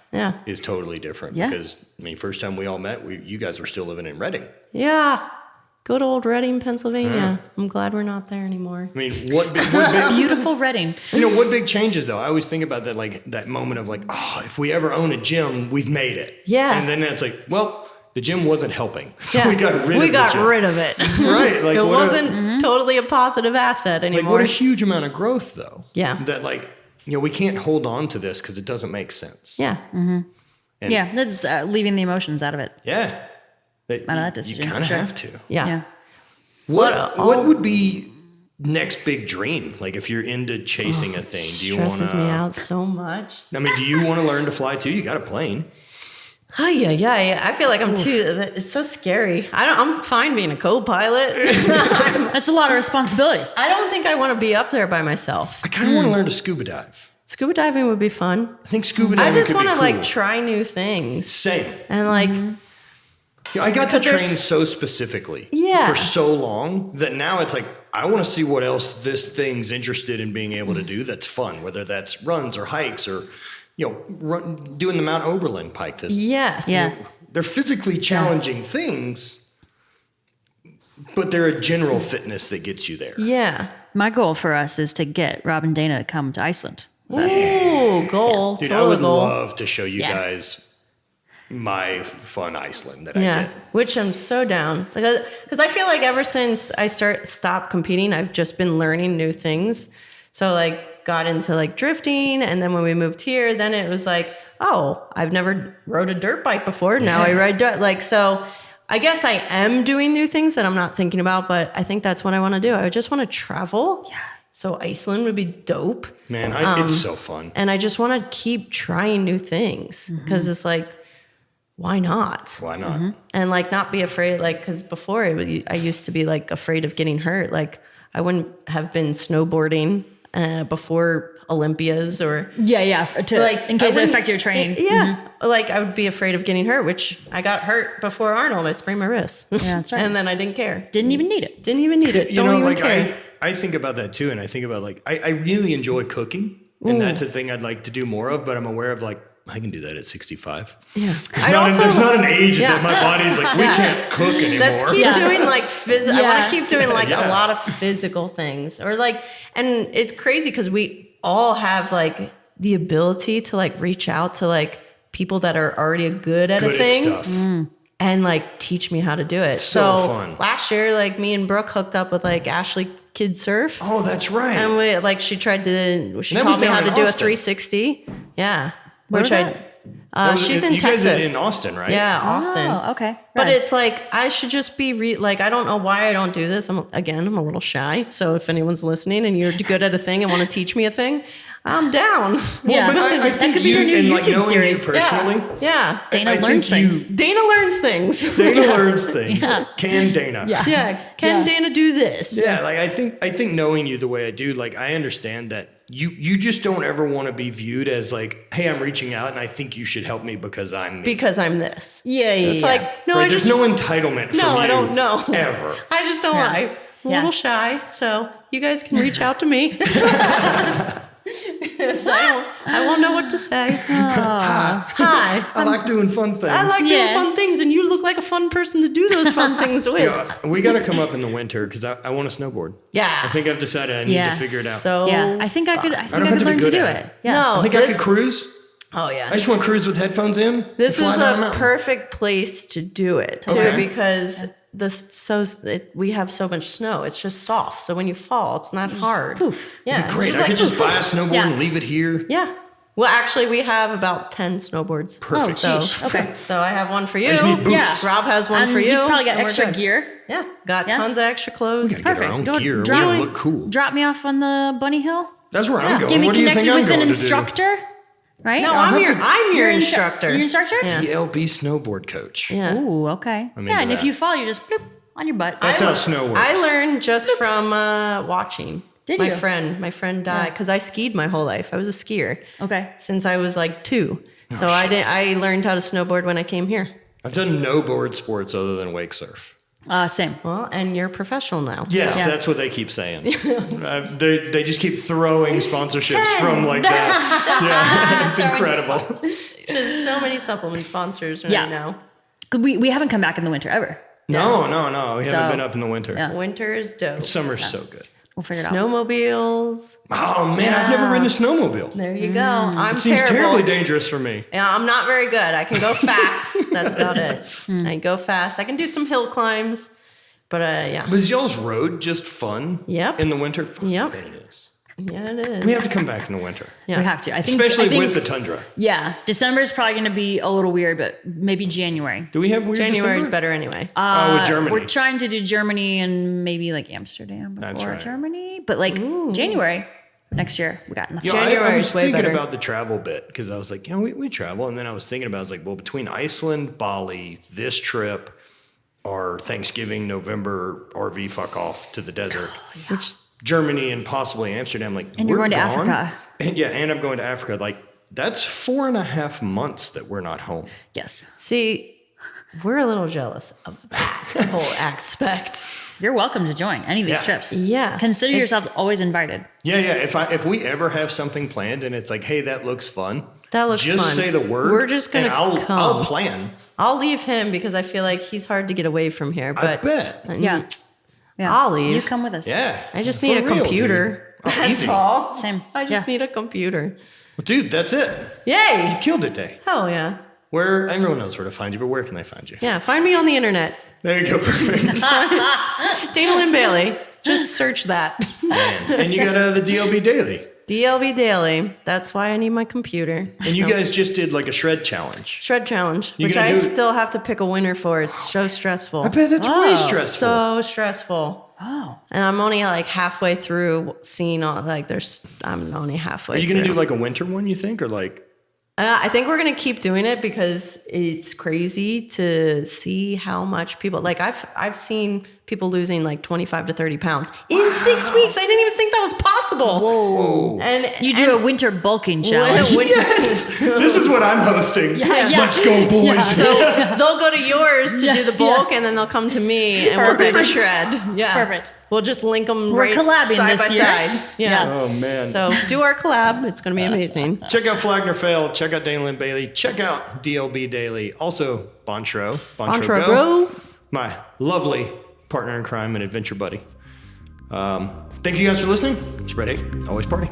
is totally different. Yeah. Because first time we all met, you guys were still living in Reading. Yeah. Good old Reading, Pennsylvania. I'm glad we're not there anymore. I mean, what big Beautiful Reading. what big changes though? I always think about that, like that moment of like, if we ever own a gym, we've made it. Yeah. And then it's like, well, the gym wasn't helping, so we got rid of it. We got rid of it. Right. Like it wasn't totally a positive asset anymore. Like what a huge amount of growth though. Yeah. That like, we can't hold on to this because it doesn't make sense. Yeah. And Yeah. That's leaving the emotions out of it. Yeah. Out of that decision, you kind of for sure. have to. Yeah. Yeah. What would be next big dream? Like if you're into chasing a thing, do you want to? Stresses me out so much. I mean, do you want to learn to fly too? You got a plane. Yeah. I feel like I'm too. It's so scary. I'm fine being a co-pilot. That's a lot of responsibility. I don't think I want to be up there by myself. I kind of want to learn to scuba dive. Scuba diving would be fun. I think scuba I diving just could be want cool. to like try new things Same. and like. I got to Because there's- train so specifically Yeah. for so long that now it's like, I want to see what else this thing's interested in being able to do that's fun, whether that's runs or hikes or, doing the Mount Oberlin pike. Yes. Yeah. They're physically challenging things, but they're a general fitness that gets you there. Yeah. My goal for us is to get Rob and Dana to come to Iceland with us. Ooh, goal. Dude, I total would goal. love to show you Yeah. guys my fun Iceland that I Yeah, did. which I'm so down because I feel like ever since I stopped competing, I've just been learning new things. So like got into like drifting, and then when we moved here, then it was like, oh, I've never rode a dirt bike before. Now I ride dirt. Like so, I guess I am doing new things that I'm not thinking about, but I think that's what I want to do. I just want to travel. Yeah. So Iceland would be dope. Man, it's so fun. And I just want to keep trying new things because it's like, why not? Why not? And like not be afraid, like because before I used to be like afraid of getting hurt. Like I wouldn't have been snowboarding before Olympias or In case it affected your training. Yeah, like I would be afraid of getting hurt, which I got hurt before Arnold. I sprained my wrist. Yeah, that's right. And then I didn't care. Didn't even need it. Didn't even need it. You Don't know, even like care. I think about that too, and I think about like I really enjoy cooking, and that's a thing I'd like to do more of. But I'm aware of like I can do that at 65. Yeah, There's not an age Yeah. that my body's like we can't cook anymore. Let's keep doing like I want to keep doing like Yeah. a lot of physical things, or like, and it's crazy because we all have like the ability to like reach out to like people that are already good at a thing. Stuff. And like teach me how to do it. So fun. Last year, like me and Brooke hooked up with like Ashley Kid Surf. Oh, that's right. And we like she that was taught me how down to in do a Austin. 360. Yeah. Where Which was that? She's in you guys Texas. are in Austin, right? Yeah, Austin. Oh, okay. But Right. it's like I should just be like I don't know why I don't do this. I'm a little shy. So if anyone's listening and you're good at a thing and want to teach me a thing, I'm down. Well, but I think could be your new and like YouTube knowing series. you personally, Yeah. Dana I learns think things. Dana learns things. Dana learns things. Can Dana? Yeah. Can Dana do this? Yeah, like I think knowing you the way I do, like I understand that you just don't ever want to be viewed as like, hey, I'm reaching out and I think you should help me because I'm me. Because I'm this. Yeah. It's like, no, Right, I there's just no entitlement from no, you I don't know. ever. I just don't. I'm a little shy, so you guys can reach out to me. So I won't know what to say. Hi. I like doing fun things. I like doing fun things, and you look like a fun person to do those fun things with. Yeah, we got to come up in the winter because I want to snowboard. Yeah. I think I've decided I need to figure it out. So Yeah, I think I could don't have learn to be to good do at it. it. Yeah. No, I think I could cruise. Oh yeah. I just want to cruise with headphones in. This and fly is down a mountain. perfect place to do it too, Okay. because we have so much snow. It's just soft, so when you fall, it's not hard. poof. Yeah, it's Great. just I like could just poof. buy a snowboard Yeah. and leave it here. Yeah. Well, actually, we have about 10 snowboards. Perfect. So, Okay. so I have one for you. just need boots. Yeah. Rob has one And for you. you've probably got and we're extra good. gear. Yeah, got Yeah. tons of extra clothes. Get our Perfect. own Go gear. We drop- want to look cool. Drop me off on the bunny hill. That's where I'm going. Get me What do you think connected I'm with an going to do? instructor. Right? No, have I'm your You're instructor. Your instructor? Yeah. TLB snowboard coach. Yeah. Ooh, okay. into Yeah, and if that. you fall, you just bloop on your butt. That's how snow works. I learned just from watching. Did my you? My friend died because I skied my whole life. I was a skier Okay. since I was like 2. So I learned how to snowboard when I came here. I've done no board sports other than wake surf. Same. Well, and you're professional now. Yes, so. that's what they keep saying. They just keep throwing sponsorships from like that. Yeah, it's incredible. There's so many supplement sponsors right Yeah. now. 'Cause we haven't come back in the winter ever. No. We So- haven't been up in the winter. Yeah. Winter is dope. Summer's so good. We'll figure it out. Snowmobiles. Oh man, I've never ridden a snowmobile. There you go. I'm It seems terrible. terribly dangerous for me. Yeah, I'm not very good. I can go fast. That's about it. I go fast. I can do some hill climbs, but yeah. Was y'all's road just fun? Yep. In the winter? Fuck, Yep. bet it is. Yeah, it is. We have to come back in the winter. Yeah. We have to. I think, Especially with the tundra. Yeah, December is probably going to be a little weird, but maybe January. Do we have weird January's December? better anyway. With Germany. We're trying to do Germany and maybe like Amsterdam That's before right. Germany, but like January next year we got enough. Yeah, time. I January's was way thinking better. about the travel bit because I was like, we travel. And then I was thinking about, I was like, well, between Iceland, Bali, this trip, our Thanksgiving, November RV fuck off to the desert, which Germany and possibly Amsterdam, like, And you're we're going to gone. Africa. And yeah, and I'm going to Africa. Like, that's 4.5 months that we're not home. Yes, See, we're a little jealous of that whole aspect. you're welcome to join any of these Yeah. trips. Yeah. Consider yourselves always invited. Yeah. If we ever have something planned and it's like, hey, that looks fun. That looks just fun. say the word. We're just gonna and I'll come. plan. I'll leave him because I feel like he's hard to get away from here. I But bet. Yeah, yeah. I'll leave. You come with us. Yeah. I just For need a real, computer. dude. Oh, That's easy. all. Same. I just Yeah. need a computer. Well, dude, that's it. Yay! Killed it, Day. Hell yeah. Where everyone knows where to find you, but where can they find you? Yeah, find me on the internet. There you go, perfect. Dana Linn Bailey. Just search that. Man. And you got the DLB Daily. DLB Daily. That's why I need my computer. And you guys just did like a shred challenge. Shred challenge, You which gonna I do it- still have to pick a winner for. It's so stressful. I bet that's way stressful. So stressful. Oh, And I'm only like halfway through seeing all I'm only halfway Are you through. going to do like a winter one, you think? Or like, I think we're going to keep doing it because it's crazy to see how much people, like I've seen people losing like 25 to 30 pounds in 6 weeks. I didn't even think that was possible. whoa. And you do a winter bulking challenge. Winter- This is what I'm hosting. Yeah. Let's go, boys. So they'll go to yours to do the bulk, and then they'll come to me, and we'll do the shred. Yeah, Perfect. We'll just link them We're right collabing side this by year. side. Yeah. Oh, man. So do our collab. It's going to be amazing. Check out Flagner Fail. Check out Dana Linn Bailey. Check out DLB Daily. Also, Bontro. Bontro, Go. bro. My lovely partner in crime and adventure buddy. Thank you guys for listening. Spread hate. Always party.